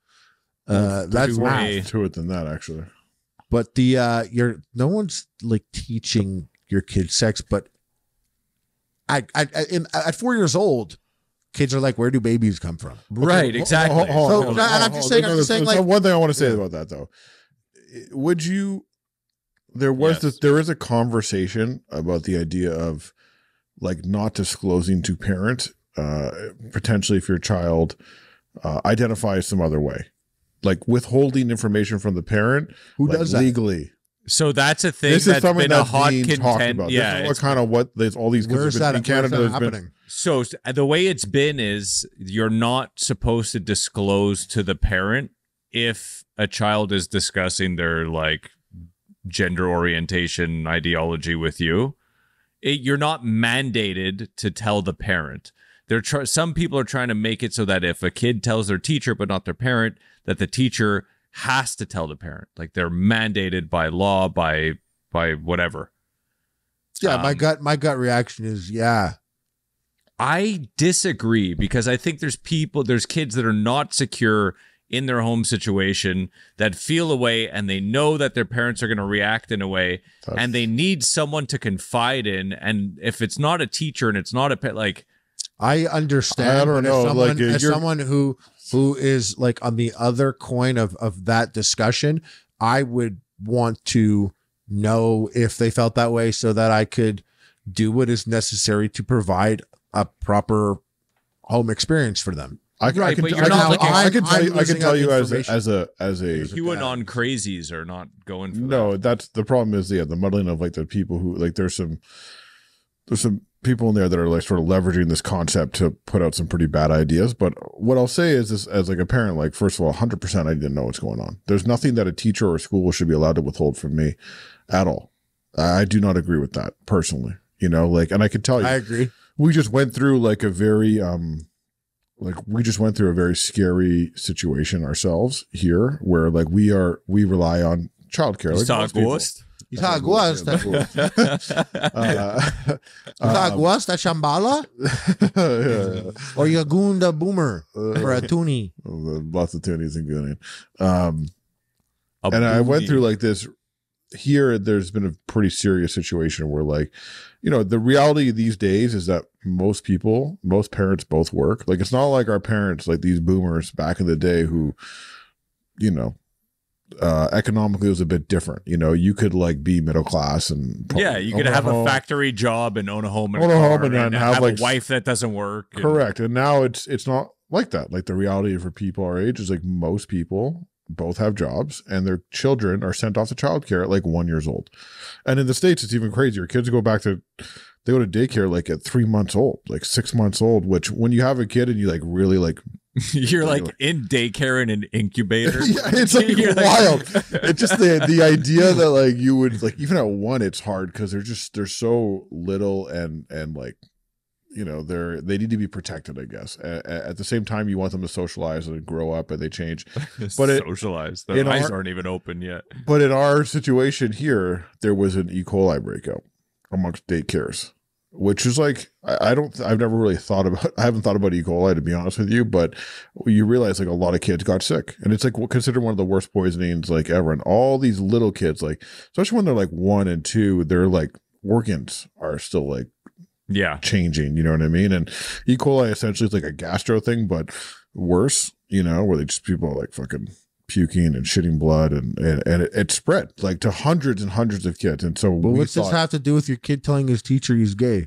that's more to it than that, actually. But the no one's like teaching your kids sex, but at 4 years old, kids are like, where do babies come from? Right, exactly. And I'm just saying, like, one thing I want to say about that though. Would you? There is a conversation about the idea of like not disclosing to parents, potentially if your child identifies some other way, like withholding information from the parent. Who does that legally? So that's a thing that's been a hot content. Yeah, what kind of what there's all these. Where's that in Canada happening? So the way it's been is you're not supposed to disclose to the parent if a child is discussing their like gender orientation ideology with you. You're not mandated to tell the parent. Some people are trying to make it so that if a kid tells their teacher but not their parent, that the teacher has to tell the parent. Like they're mandated by law, by whatever. Yeah, my gut reaction is yeah. I disagree because I think there's kids that are not secure in their home situation that feel a way and they know that their parents are going to react in a way and they need someone to confide in. And if it's not a teacher and it's not a pet, like, I understand. I don't know. As someone who is like on the other coin of that discussion, I would want to know if they felt that way so that I could do what is necessary to provide a proper home experience for them. I can tell you as a you and on crazies are not going for no, that. That's the problem is the muddling of like the people who like there's some people in there that are like sort of leveraging this concept to put out some pretty bad ideas. But what I'll say is this, as like a parent, like first of all, 100% I didn't know what's going on. There's nothing that a teacher or a school should be allowed to withhold from me at all. I do not agree with that personally, you know, like, and I can tell you, I agree. We just went through like a very, scary situation ourselves here where like we rely on childcare. You saw a ghost? You saw a ghost? You saw a ghost at Shambhala? Or you gooned a boomer or a toonie? Lots of toonies and gooning. And I went through like this here. There's been a pretty serious situation where like, you know, the reality these days is that most parents both work. Like, it's not like our parents, like these boomers back in the day who, you know, economically it was a bit different. You know, you could like be middle class and you could have a factory job and own a home and have like a wife that doesn't work. Correct. And now it's not like that. Like the reality for people our age is like most people both have jobs and their children are sent off to childcare at like 1 year old. And in the States, it's even crazier. Kids go to daycare like at 3 months old, like 6 months old, which when you have a kid and you like really like, you're like in daycare in an incubator. Yeah, it's like wild. It's just the idea that like you would like, even at 1, it's hard because they're so little and like, you know, they need to be protected, I guess. At the same time, you want them to socialize and grow up and they change. But socialize. Their eyes aren't even open yet. But in our situation here, there was an E. coli breakout amongst daycares, which is like, I haven't thought about E. coli, to be honest with you, but you realize like a lot of kids got sick and it's like considered one of the worst poisonings like ever. And all these little kids, like, especially when they're like 1 and 2, their like organs are still like, changing, you know what I mean? And E. coli essentially is like a gastro thing, but worse, you know, where people are like fucking puking and shitting blood and it spread like to hundreds and hundreds of kids. And so what's this have to do with your kid telling his teacher he's gay?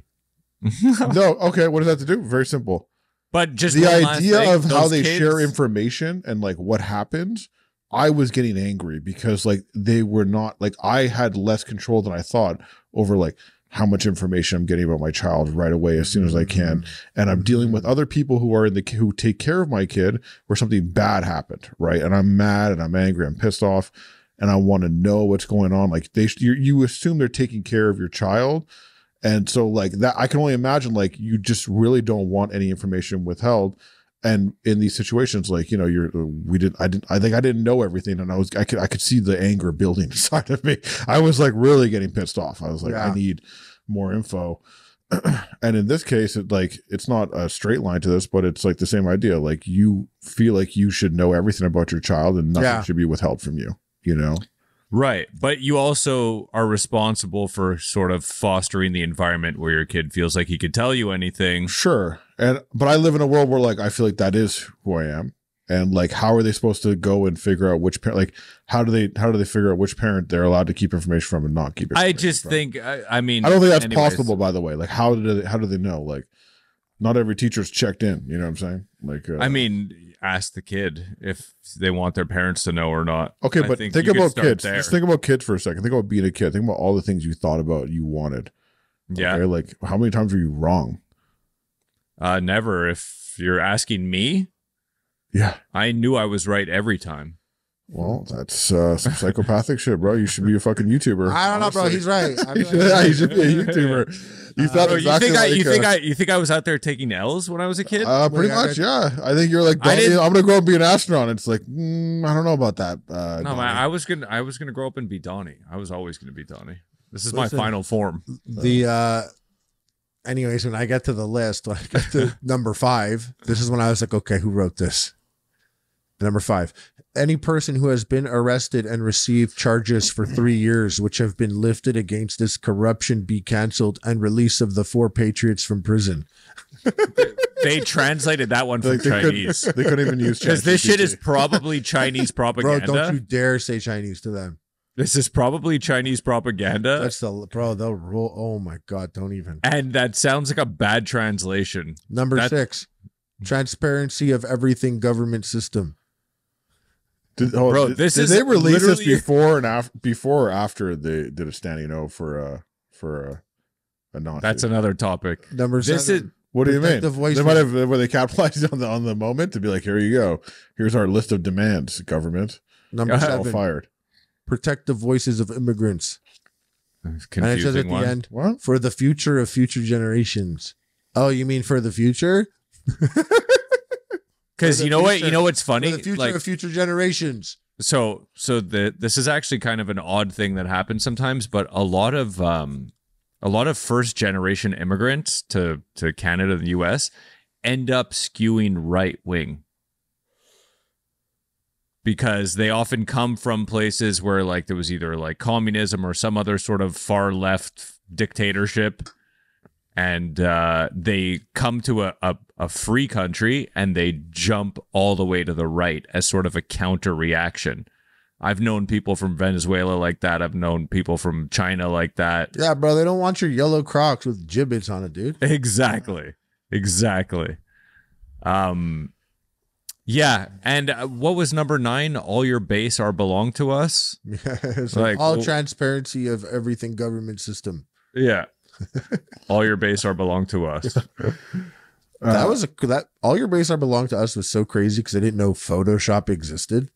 No, okay, what does that have to do? Very simple. But just the idea of how they share information and like what happens, I was getting angry because like they were not like, I had less control than I thought over like how much information I'm getting about my child right away as soon as I can. And I'm dealing with other people who take care of my kid where something bad happened, right? And I'm mad and I'm angry, I'm pissed off, and I want to know what's going on. Like you assume they're taking care of your child. And so like that, I can only imagine like you just really don't want any information withheld. And in these situations, like, you know, I think I didn't know everything, and I could see the anger building inside of me. I was like really getting pissed off. I was like, I need more info. And in this case, it's not a straight line to this, but it's like the same idea. Like, you feel like you should know everything about your child and nothing should be withheld from you, you know? Right. But you also are responsible for sort of fostering the environment where your kid feels like he could tell you anything. Sure. But I live in a world where, like, I feel like that is who I am. And, like, how are they supposed to go and figure out which parent, like, how do they figure out which parent they're allowed to keep information from and not keep information I just from? think, I mean, I don't think that's possible, by the way. Like, how do they know? Like, not every teacher's checked in, you know what I'm saying? Like, I mean, ask the kid if they want their parents to know or not. Okay, but think about kids. Just think about kids for a second. Think about being a kid. Think about all the things you thought about you wanted. Yeah. Okay? Like, how many times were you wrong? Never. If you're asking me, yeah, I knew I was right every time. Well, that's some psychopathic shit, bro. You should be a fucking YouTuber. I don't know, bro. He's right. You should be a YouTuber. You thought exactly you think I was out there taking L's when I was a kid? Pretty much, yeah. I think you're like, Donnie, I'm gonna grow up and be an astronaut. It's like, I don't know about that. No, man, I was gonna grow up and be Donnie. I was always gonna be Donnie. This is my final form. Anyways, when I get to the list, when I get to number 5, this is when I was like, okay, who wrote this? Number 5, any person who has been arrested and received charges for 3 years, which have been lifted against this corruption, be canceled, and release of the 4 patriots from prison. They translated that one from Chinese. They couldn't even use because this shit is probably Chinese propaganda. Bro, don't you dare say Chinese to them. This is probably Chinese propaganda. That's they'll roll. Oh my God, don't even. And that sounds like a bad translation. Number 6, transparency of everything government system. Did they release this before or after they did a standing O for a Nazi? That's another topic. Number 7. What do you mean? Were they capitalized on the moment to be like, here you go. Here's our list of demands, government. Number 7. All fired. Protect the voices of immigrants. And it says at the end, what? For the future of future generations. Oh, you mean for the future? Because you know what's funny? For the future of future generations. So this is actually kind of an odd thing that happens sometimes, but a lot of first generation immigrants to Canada and the US end up skewing right wing. Because they often come from places where, like, there was either like communism or some other sort of far left dictatorship, and they come to a free country and they jump all the way to the right as sort of a counter reaction. I've known people from Venezuela like that. I've known people from China like that. Yeah, bro, they don't want your yellow Crocs with gibbets on it, dude. Exactly. Yeah, and what was number 9? All your base are belong to us. Yeah, it's like all transparency of everything government system. Yeah, all your base are belong to us. That all your base are belong to us was so crazy because I didn't know Photoshop existed.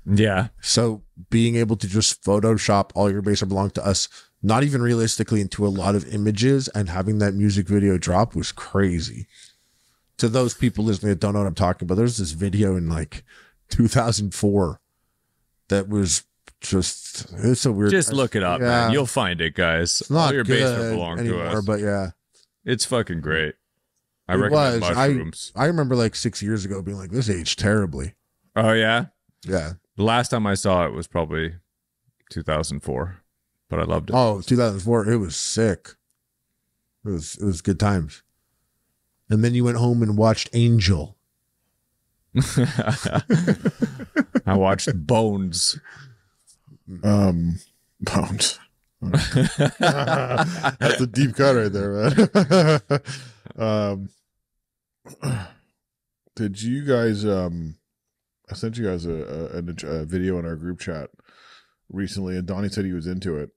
Yeah, so being able to just Photoshop all your base are belong to us, not even realistically, into a lot of images, and having that music video drop was crazy. To those people listening that don't know what I'm talking about, there's this video in like 2004 that was just, it's so weird. Just look it up, man. You'll find it, guys. It's not all your base belong anymore, to us. But yeah, it's fucking great. I recommend mushrooms. I remember like 6 years ago being like, this aged terribly. Oh yeah? Yeah. The last time I saw it was probably 2004, but I loved it. Oh, 2004. It was sick. It was good times. And then you went home and watched Angel. I watched Bones. Bones. That's a deep cut right there, man. Did you guys I sent you guys a video in our group chat recently, and Donnie said he was into it,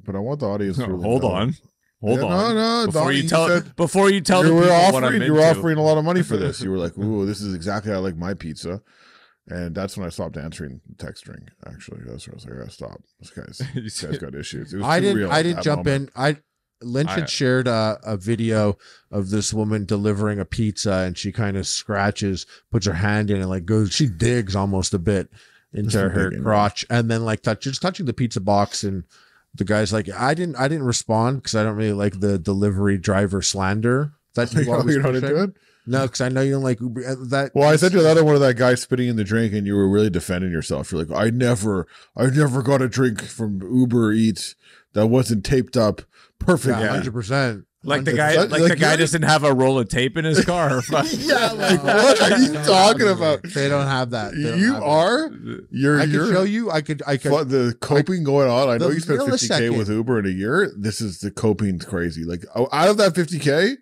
but I want the audience to really hold on. No, before Donnie, you tell the you people were offering a lot of money for this. You were like, "Ooh, this is exactly how I like my pizza," and that's when I stopped answering the text string. Actually, that's when I was like, "I gotta stop. This guy's got issues." It was I didn't jump in. Lynch had shared a video of this woman delivering a pizza, and she kind of scratches, puts her hand in, and like goes, she digs almost a bit into her crotch, and then like just touching the pizza box, and the guy's like, I didn't respond because I don't really like the delivery driver slander. That you always don't do it? No, because I know you don't like Uber. That well, I sent you another one of that guy spitting in the drink, and you were really defending yourself. You're like, I never got a drink from Uber Eats that wasn't taped up perfect. 100%. Like the guy, the guy doesn't have a roll of tape in his car. Yeah, like what are you talking about? They don't have that. You're. I could show you. I could. The coping going on. I know you spent $50K with Uber in a year. This is the coping crazy. Like out of that $50K,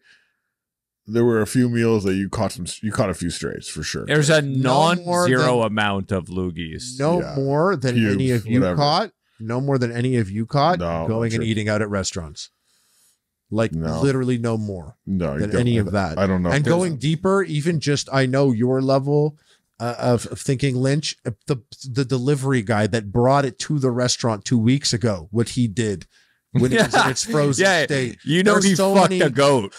there were a few meals that you caught a few strays for sure. There's a non-zero amount of loogies. More than any of you caught. No more than any of you caught going and eating out at restaurants. Like literally no more than any of that. I don't know. And going deeper, even just I know your level of thinking, Lynch, the delivery guy that brought it to the restaurant 2 weeks ago, what he did when it was in its frozen state. You know, he fucked a goat.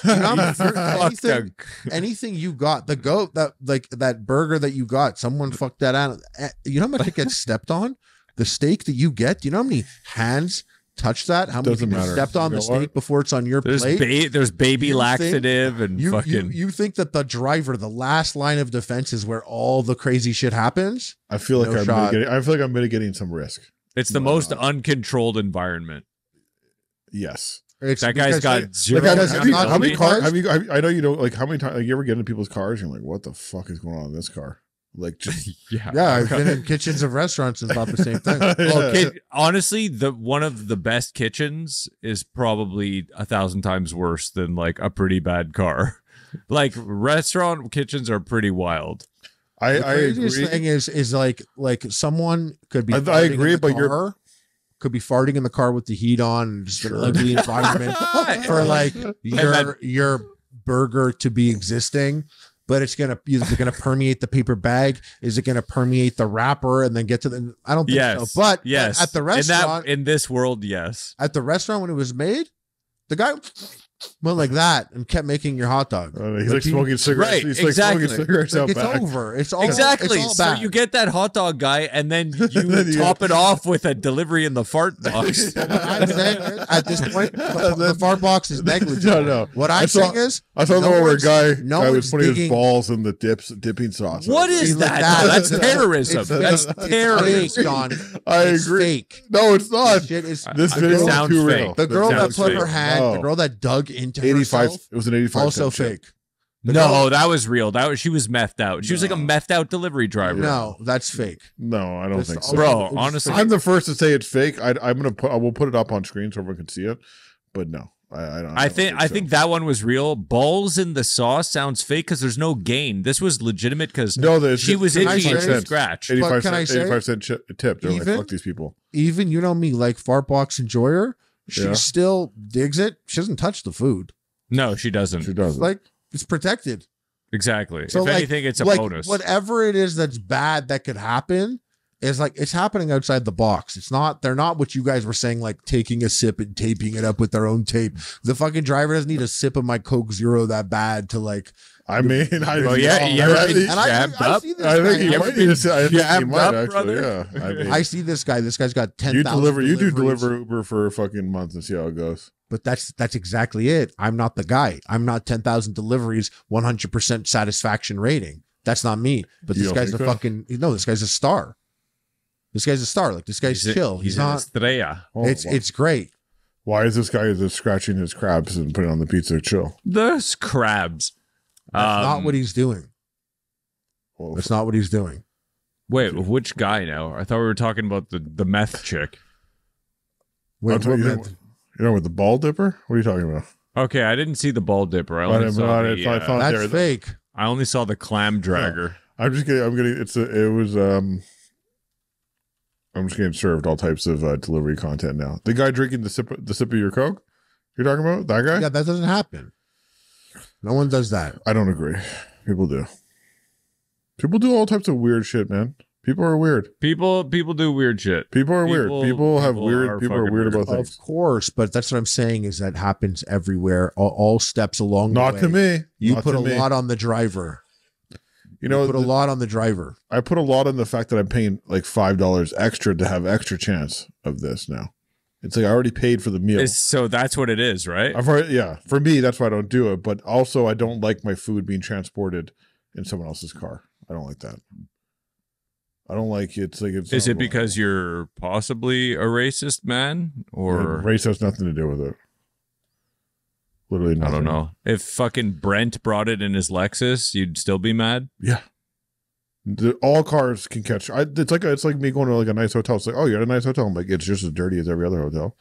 Anything you got, the goat, that burger that you got, someone fucked that out. You know how much it gets stepped on? The steak that you get, do you know how many hands touch that? How many people stepped on the steak before it's on your plate? There's baby laxative and fucking. You think that the driver, the last line of defense, is where all the crazy shit happens? I feel like I'm mitigating some risk. It's the most uncontrolled environment. Yes. That guy's got zero. How many cars? I know you don't like. How many times you ever get into people's cars? And you're like, what the fuck is going on in this car? Like, just I've been in kitchens of restaurants and thought the same thing. Well, honestly, one of the best kitchens is probably 1,000 times worse than like a pretty bad car. Like restaurant kitchens are pretty wild. I agree. Thing is like someone could be. I agree, but you're. Could be farting in the car with the heat on and just an ugly environment for like your burger to be existing. But is it gonna permeate the paper bag? Is it gonna permeate the wrapper and then get to the? I don't think so. But at the restaurant, in this world, yes. At the restaurant when it was made, the guy went like that and kept making your hot dog. He's like smoking cigarettes. Right, He's exactly. Smoking cigarettes out it's back. over. It's all exactly. It's all so bad. you get that hot dog guy, and then you top it off with a delivery in the fart box. I'm saying at this point, the fart box is negligible. No. What I'm saying is, I saw the one where a guy was putting his balls in the dipping sauce. What is that? No, that's terrorism. That's terrorism. Don. I agree. Fake. No, it's not. This video is too real. The girl that put her hand, the girl that dug into 85. It was an 85. Also fake. No, that was real. She was methed out. She was like a methed out delivery driver. No, that's fake. No, I don't think so. Bro, honestly, I'm the first to say it's fake. I will put it up on screen so everyone can see it. But no, I don't. I think that one was real. Balls in the sauce sounds fake because there's no gain. This was legitimate because she was itchy and scratch. 85-cent tip. They're like, fuck these people. Even you know me, like Fartbox enjoyer. She still digs it. She doesn't touch the food. No, she doesn't. She doesn't. Like, it's protected. Exactly. So if anything, it's a bonus. Whatever it is that's bad that could happen is like it's happening outside the box. They're not what you guys were saying, like taking a sip and taping it up with their own tape. The fucking driver doesn't need a sip of my Coke Zero that bad to like. I mean, you ever been jammed up? I think he might be jammed up, brother. Yeah, I see this guy. This guy's got 10,000. You do deliver Uber for a fucking month and see how it goes. But that's exactly it. I'm not the guy. I'm not 10,000 deliveries, 100% satisfaction rating. That's not me. But this guy's this guy's a star. This guy's a star. Like, this guy's chill. He's not. Estrella. It's great. Why is this guy just scratching his crabs and putting on the pizza chill? Those crabs. That's not what he's doing. That's not what he's doing. Wait, which guy now? I thought we were talking about the meth chick. Wait, you know, with the ball dipper? What are you talking about? Okay, I didn't see the ball dipper. I only saw that's fake. I only saw the clam dragger. Yeah. I'm just getting served all types of delivery content now. The guy drinking the sip of your Coke? You're talking about that guy? Yeah, that doesn't happen. No one does that. I don't agree. People do. People do all types of weird shit, man. People are weird. People do weird shit. People are weird. People are weird about things. Of course, but that's what I'm saying is that happens everywhere. All steps along Not the way. to me. You Not put to a me. lot on the driver. You know, put a lot on the driver. I put a lot on the fact that I'm paying like $5 extra to have extra chance of this now. It's like I already paid for the meal. So that's what it is, right? Yeah. For me, that's why I don't do it. But also, I don't like my food being transported in someone else's car. I don't like that. I don't like it's like it's. Is it because you're possibly a racist man, or race has nothing to do with it? Literally nothing. I don't know. If fucking Brent brought it in his Lexus, you'd still be mad? Yeah. All cars can catch. It's like me going to like a nice hotel. It's like, oh, you're at a nice hotel. I'm like, it's just as dirty as every other hotel.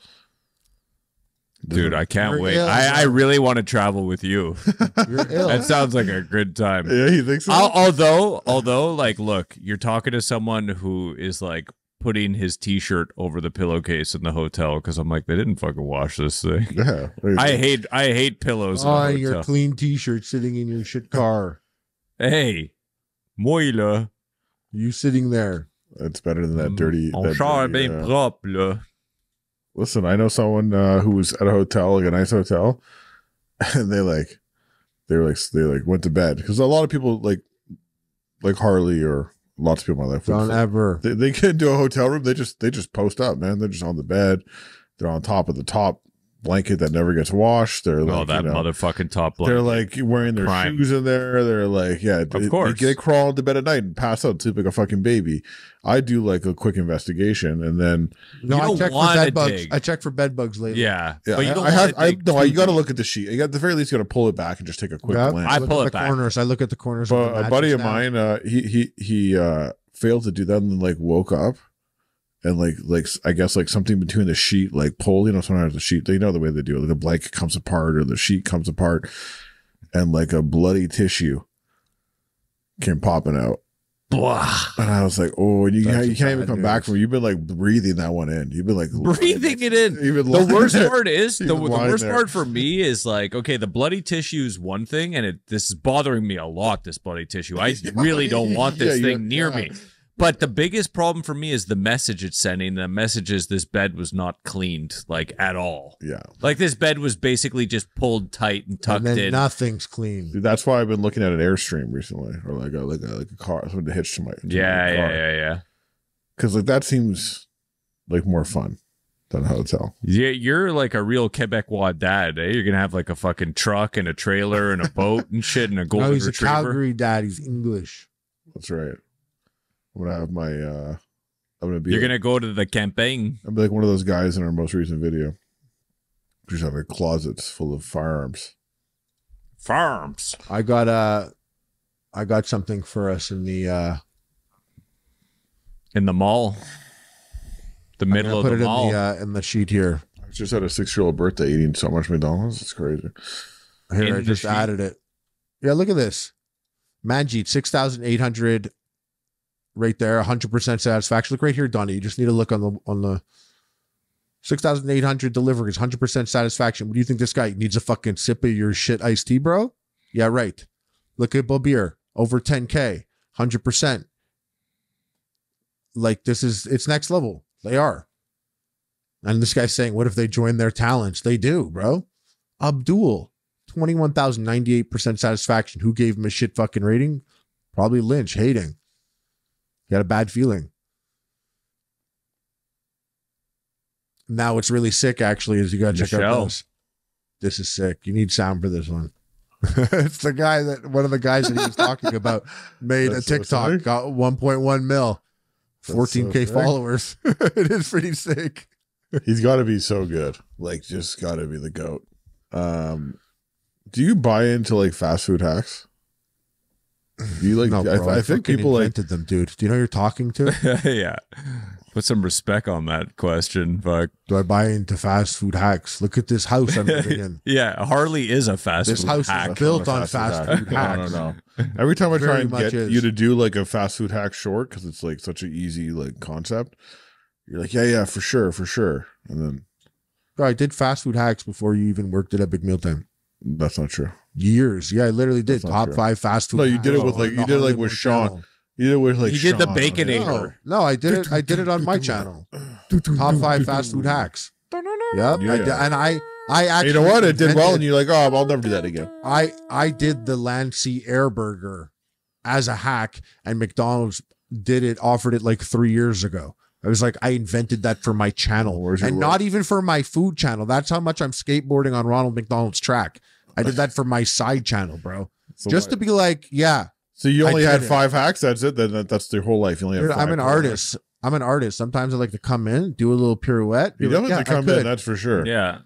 Dude, I can't wait. I really want to travel with you. That sounds like a good time. Yeah, you think so? Although, like, look, you're talking to someone who is like putting his t-shirt over the pillowcase in the hotel because I'm like, they didn't fucking wash this thing. Yeah. I hate pillows. Oh, your clean t-shirt sitting in your shit car. Hey, Moila. You sitting there. It's better than that dirty. Propre. Listen, I know someone who was at a hotel, like a nice hotel, and they went to bed because a lot of people like Harley or lots of people in my life. Don't ever. They get into a hotel room. They just post up, man. They're just on the bed. They're on top of the top blanket that never gets washed. They're like, motherfucking top blanket. They're like wearing their shoes in there. They're like, yeah, of course. They crawl into bed at night and pass out, sleep like a fucking baby. I do like a quick investigation and then I check for bed bugs. I check for bed bugs lately. Yeah, but you got to look at the sheet. You got at the very least, you got to pull it back and just take a quick glance. I pull it back. Corners. I look at the corners. But a buddy of mine, he failed to do that and then like woke up. And like I guess like something between the sheet like pulled, sometimes the sheet, they know the way they do it. Like the blanket comes apart or the sheet comes apart and like a bloody tissue came popping out. Blah. And I was like, oh, and you can't even come back from it. You've been like breathing that one in. You've been like breathing it in. The worst part is the worst part for me is like, okay, the bloody tissue is one thing, and this is bothering me a lot. This bloody tissue, I really don't want this thing near me. But the biggest problem for me is the message it's sending. The message is this bed was not cleaned, like, at all. Yeah. Like, this bed was basically just pulled tight and tucked in. Nothing's clean. Dude, that's why I've been looking at an Airstream recently, or like a car, something to hitch to my car. Yeah. Because like that seems like more fun than a hotel. Yeah, you're like a real Quebecois dad, eh? You're gonna have like a fucking truck and a trailer and a boat and shit and a golden retriever. He's a Calgary dad. He's English. That's right. I'm gonna have my. You're gonna go to the campaign. I'm like one of those guys in our most recent video. Just having closets full of firearms. Farms. I got something for us in the mall. The middle of the mall. In the sheet here. I just had a 6-year-old birthday eating so much McDonald's. It's crazy. Here, I just added it. Yeah, look at this. Manjeet, 6,800 right there, 100% satisfaction. Look right here, Donnie. You just need to look on the 6,800 deliveries, 100% satisfaction. What do you think this guy needs a fucking sip of your shit iced tea, bro? Yeah, right. Look at Bobier, over 10K, 100%. Like it's next level. They are. And this guy's saying, what if they join their talents? They do, bro. Abdul, 21,098% satisfaction. Who gave him a shit fucking rating? Probably Lynch, hating. He had a bad feeling. Now what's really sick actually is you got to check out this. This is sick. You need sound for this one. It's the guy one of the guys that he was talking about made a TikTok, got 1.1 mil, 14K followers. It is pretty sick. He's got to be so good. Like, just got to be the GOAT. Do you buy into like fast food hacks? Do you like? No, bro, I think people invented them, dude. Do you know who you're talking to? Yeah. Put some respect on that question. Fuck. Do I buy into fast food hacks? Look at this house I'm living in. Yeah, Harley is a fast food hack. This house is built on fast food hacks. No. Every time I try and get you to do like a fast food hack short, because it's like such an easy like concept, you're like, yeah, for sure. And then, bro, I did fast food hacks before you even worked at Epic Mealtime. That's not true. Years. Yeah, I literally did top 5 fast food. No, you did it with like with Sean. You did it with like He did the Sean on it. Baconator. No, I did it. I did it on my channel. Top 5 fast food hacks. Yep. Yeah. And I actually. You know what? It did well, and you're like, oh, I'll never do that again. I did the Lancy Air Burger as a hack, and McDonald's offered it like 3 years ago. I was like, I invented that for my channel, and not even for my food channel. That's how much I'm skateboarding on Ronald McDonald's track. I did that for my side channel, bro. So just to be like, yeah. So you only had 5 hacks. That's it. That's their whole life. You only have 5. I'm an artist. I'm an artist. Sometimes I like to come in, do a little pirouette. You don't have to come in. That's for sure. Yeah.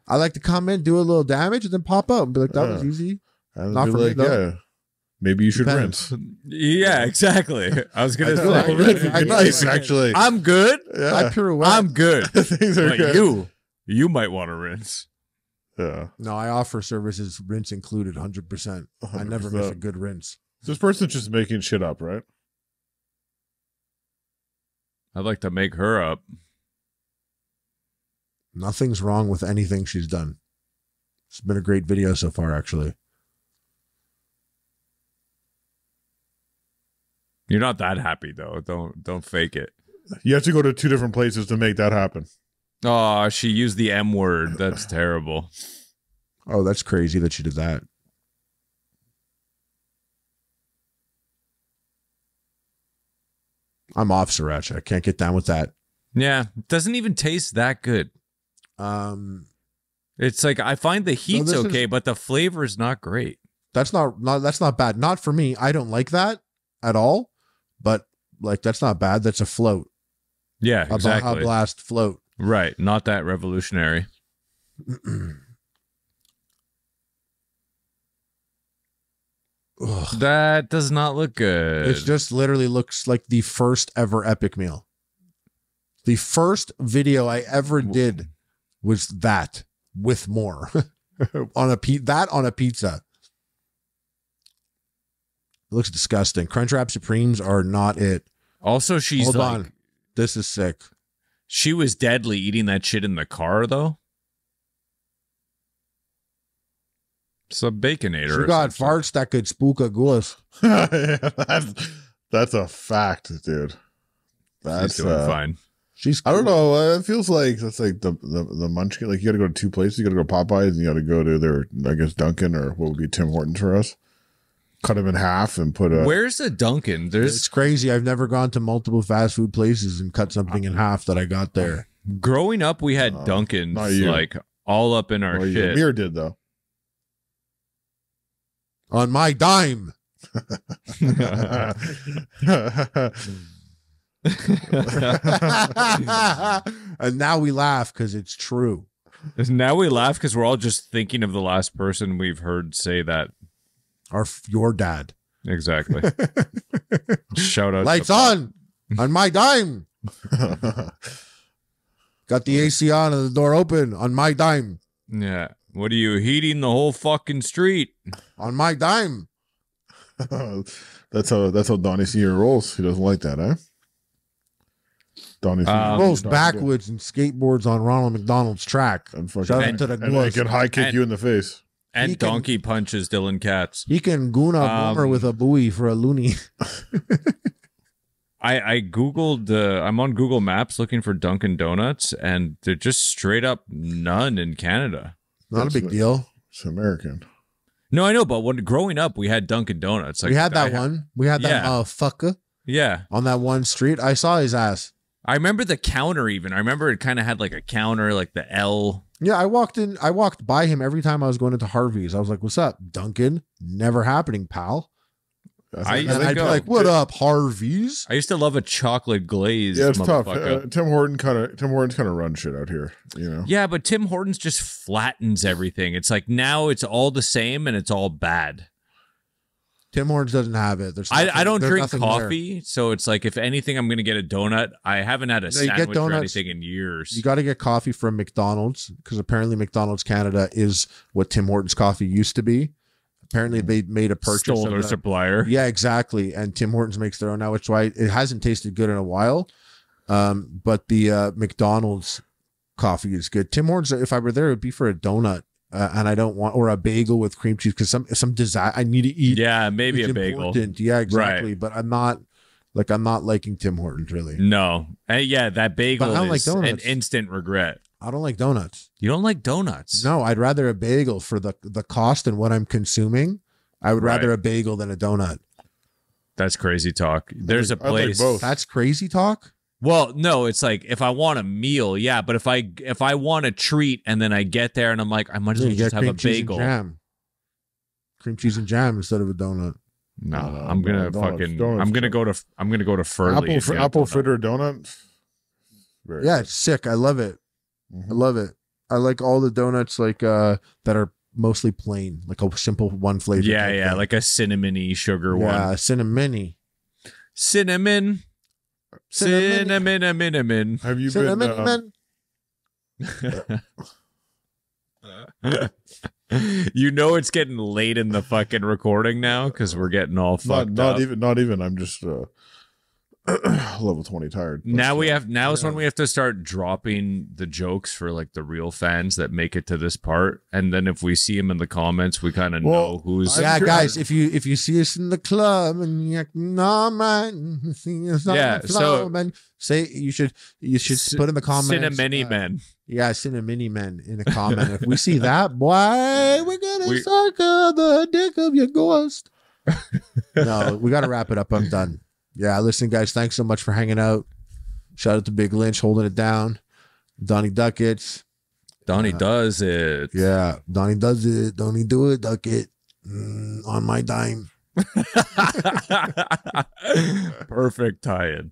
I like to come in, do a little damage, and then pop out and be like, that was easy. Not for me, though. Yeah. Maybe you should rinse. Yeah, exactly. I was gonna say nice, actually. I'm good. Yeah. I pirouette. I'm good. Things are But good. you might want to rinse. Yeah. No, I offer services, rinse included, 100%. I never miss a good rinse. This person's just making shit up, right? I'd like to make her up. Nothing's wrong with anything she's done. It's been a great video so far, actually. You're not that happy though. Don't fake it. You have to go to 2 different places to make that happen. Oh, she used the M word. That's terrible. Oh, that's crazy that she did that. I'm off sriracha. I can't get down with that. Yeah, it doesn't even taste that good. It's like I find the heat's okay, but the flavor is not great. That's not bad. Not for me. I don't like that at all. But like that's not bad. That's a float. Yeah, exactly. A blast float. Right. Not that revolutionary. That does not look good. It just literally looks like the first ever epic meal. The first video I ever did was that with more on a pizza. It looks disgusting. Crunchwrap Supremes are not it. Also, she's Hold like, on. This is sick. She was deadly eating that shit in the car, though. It's a Baconator. She got farts that could spook a goose. That's a fact, dude. That's She's doing fine. She's cool. I don't know. It feels like that's like the munchkin. Like you got to go to 2 places. You got to go Popeyes and you got to go to their, I guess, Dunkin' or what would be Tim Hortons for us. Cut them in half and put a. Where's the Dunkin'? It's crazy. I've never gone to multiple fast food places and cut something in half that I got there. Growing up, we had Dunkin's like all up in our shit. Mir did though. On my dime. And now we laugh because it's true. Now we laugh because we're all just thinking of the last person we've heard say that. Your dad. Exactly. Shout out. Lights on my dime. Got the AC on and the door open on my dime. Yeah. What are you heating the whole fucking street? On my dime. That's how Donnie Senior rolls. He doesn't like that, huh? Donnie Senior rolls backwards and skateboards on Ronald McDonald's track. And he can high kick you in the face. And donkey punches Dylan Katz. He can goon a boomer with a buoy for a loony. I Googled, I'm on Google Maps looking for Dunkin' Donuts, and they're just straight up none in Canada. Not a big deal. It's American. No, I know, but when growing up, we had Dunkin' Donuts. Like, we had that one. We had that motherfucker. Yeah. On that one street. I saw his ass. I remember the counter even. I remember it kind of had like a counter, like the L. Yeah, I walked by him every time I was going into Harvey's. I was like, what's up, Duncan? Never happening, pal. I'd be like, what up, Harvey's? I used to love a chocolate glaze. Yeah, it's tough. Tim Hortons kind of run shit out here, you know. Yeah, but Tim Hortons just flattens everything. It's like now it's all the same and it's all bad. Tim Hortons doesn't have it. I don't drink coffee, so it's like if anything, I'm going to get a donut. I haven't had a sandwich or anything in years. You got to get coffee from McDonald's because apparently McDonald's Canada is what Tim Hortons coffee used to be. Apparently they made a purchase. Stole their supplier. Yeah, exactly. And Tim Hortons makes their own now, which is why it hasn't tasted good in a while. But the McDonald's coffee is good. Tim Hortons, if I were there, it would be for a donut. And I don't want, or a bagel with cream cheese because some desire. I need to eat. Yeah, maybe a bagel. Yeah, exactly. Right. But I'm not. Like I'm not liking Tim Hortons really. No. Yeah, that bagel But I don't like is an donuts. instant regret. I don't like donuts. You don't like donuts? No, I'd rather a bagel for the cost and what I'm consuming. I would rather a bagel than a donut. That's crazy talk. There's a place. both. That's crazy talk. Well, no, it's like if I want a meal, yeah, but if I want a treat and then I get there and I'm like, I might as well You just get have a cream cheese and bagel. jam. Cream cheese and jam instead of a donut. No, No, I'm gonna donuts- fucking. donuts I'm gonna too. go to Furley. Apple fritter donut. Very Yeah, good. it's sick. I love it. Mhm. I love it. I like all the donuts like that are mostly plain, like a simple one flavor. Yeah, type yeah, thing. like a cinnamony sugar one. yeah, cinnamony. Cinnamon. Cinnamon. Have you Cinnamon. You know it's getting late in the fucking recording now because we're getting all fucked not up. even. I'm just level 20 tired. Now is when we have to start dropping the jokes for like the real fans that make it to this part, and then if we see them in the comments, we kind of know who's. Yeah, sure- guys, if you see us in the club and you're like, no man, see us on Yeah, the so- floor, man, say you should put in the comments. Cinnamony men. Yeah, cinnamony men in a comment. If we see that, boy, we're gonna suck the dick of your ghost. No, we gotta wrap it up. I'm done. Yeah, listen, guys, thanks so much for hanging out. Shout out to Big Lynch holding it down. Donnie Duckets. Donnie does it. Yeah, Donnie does it. Donnie do it, Ducket. On my dime. Perfect tie-in.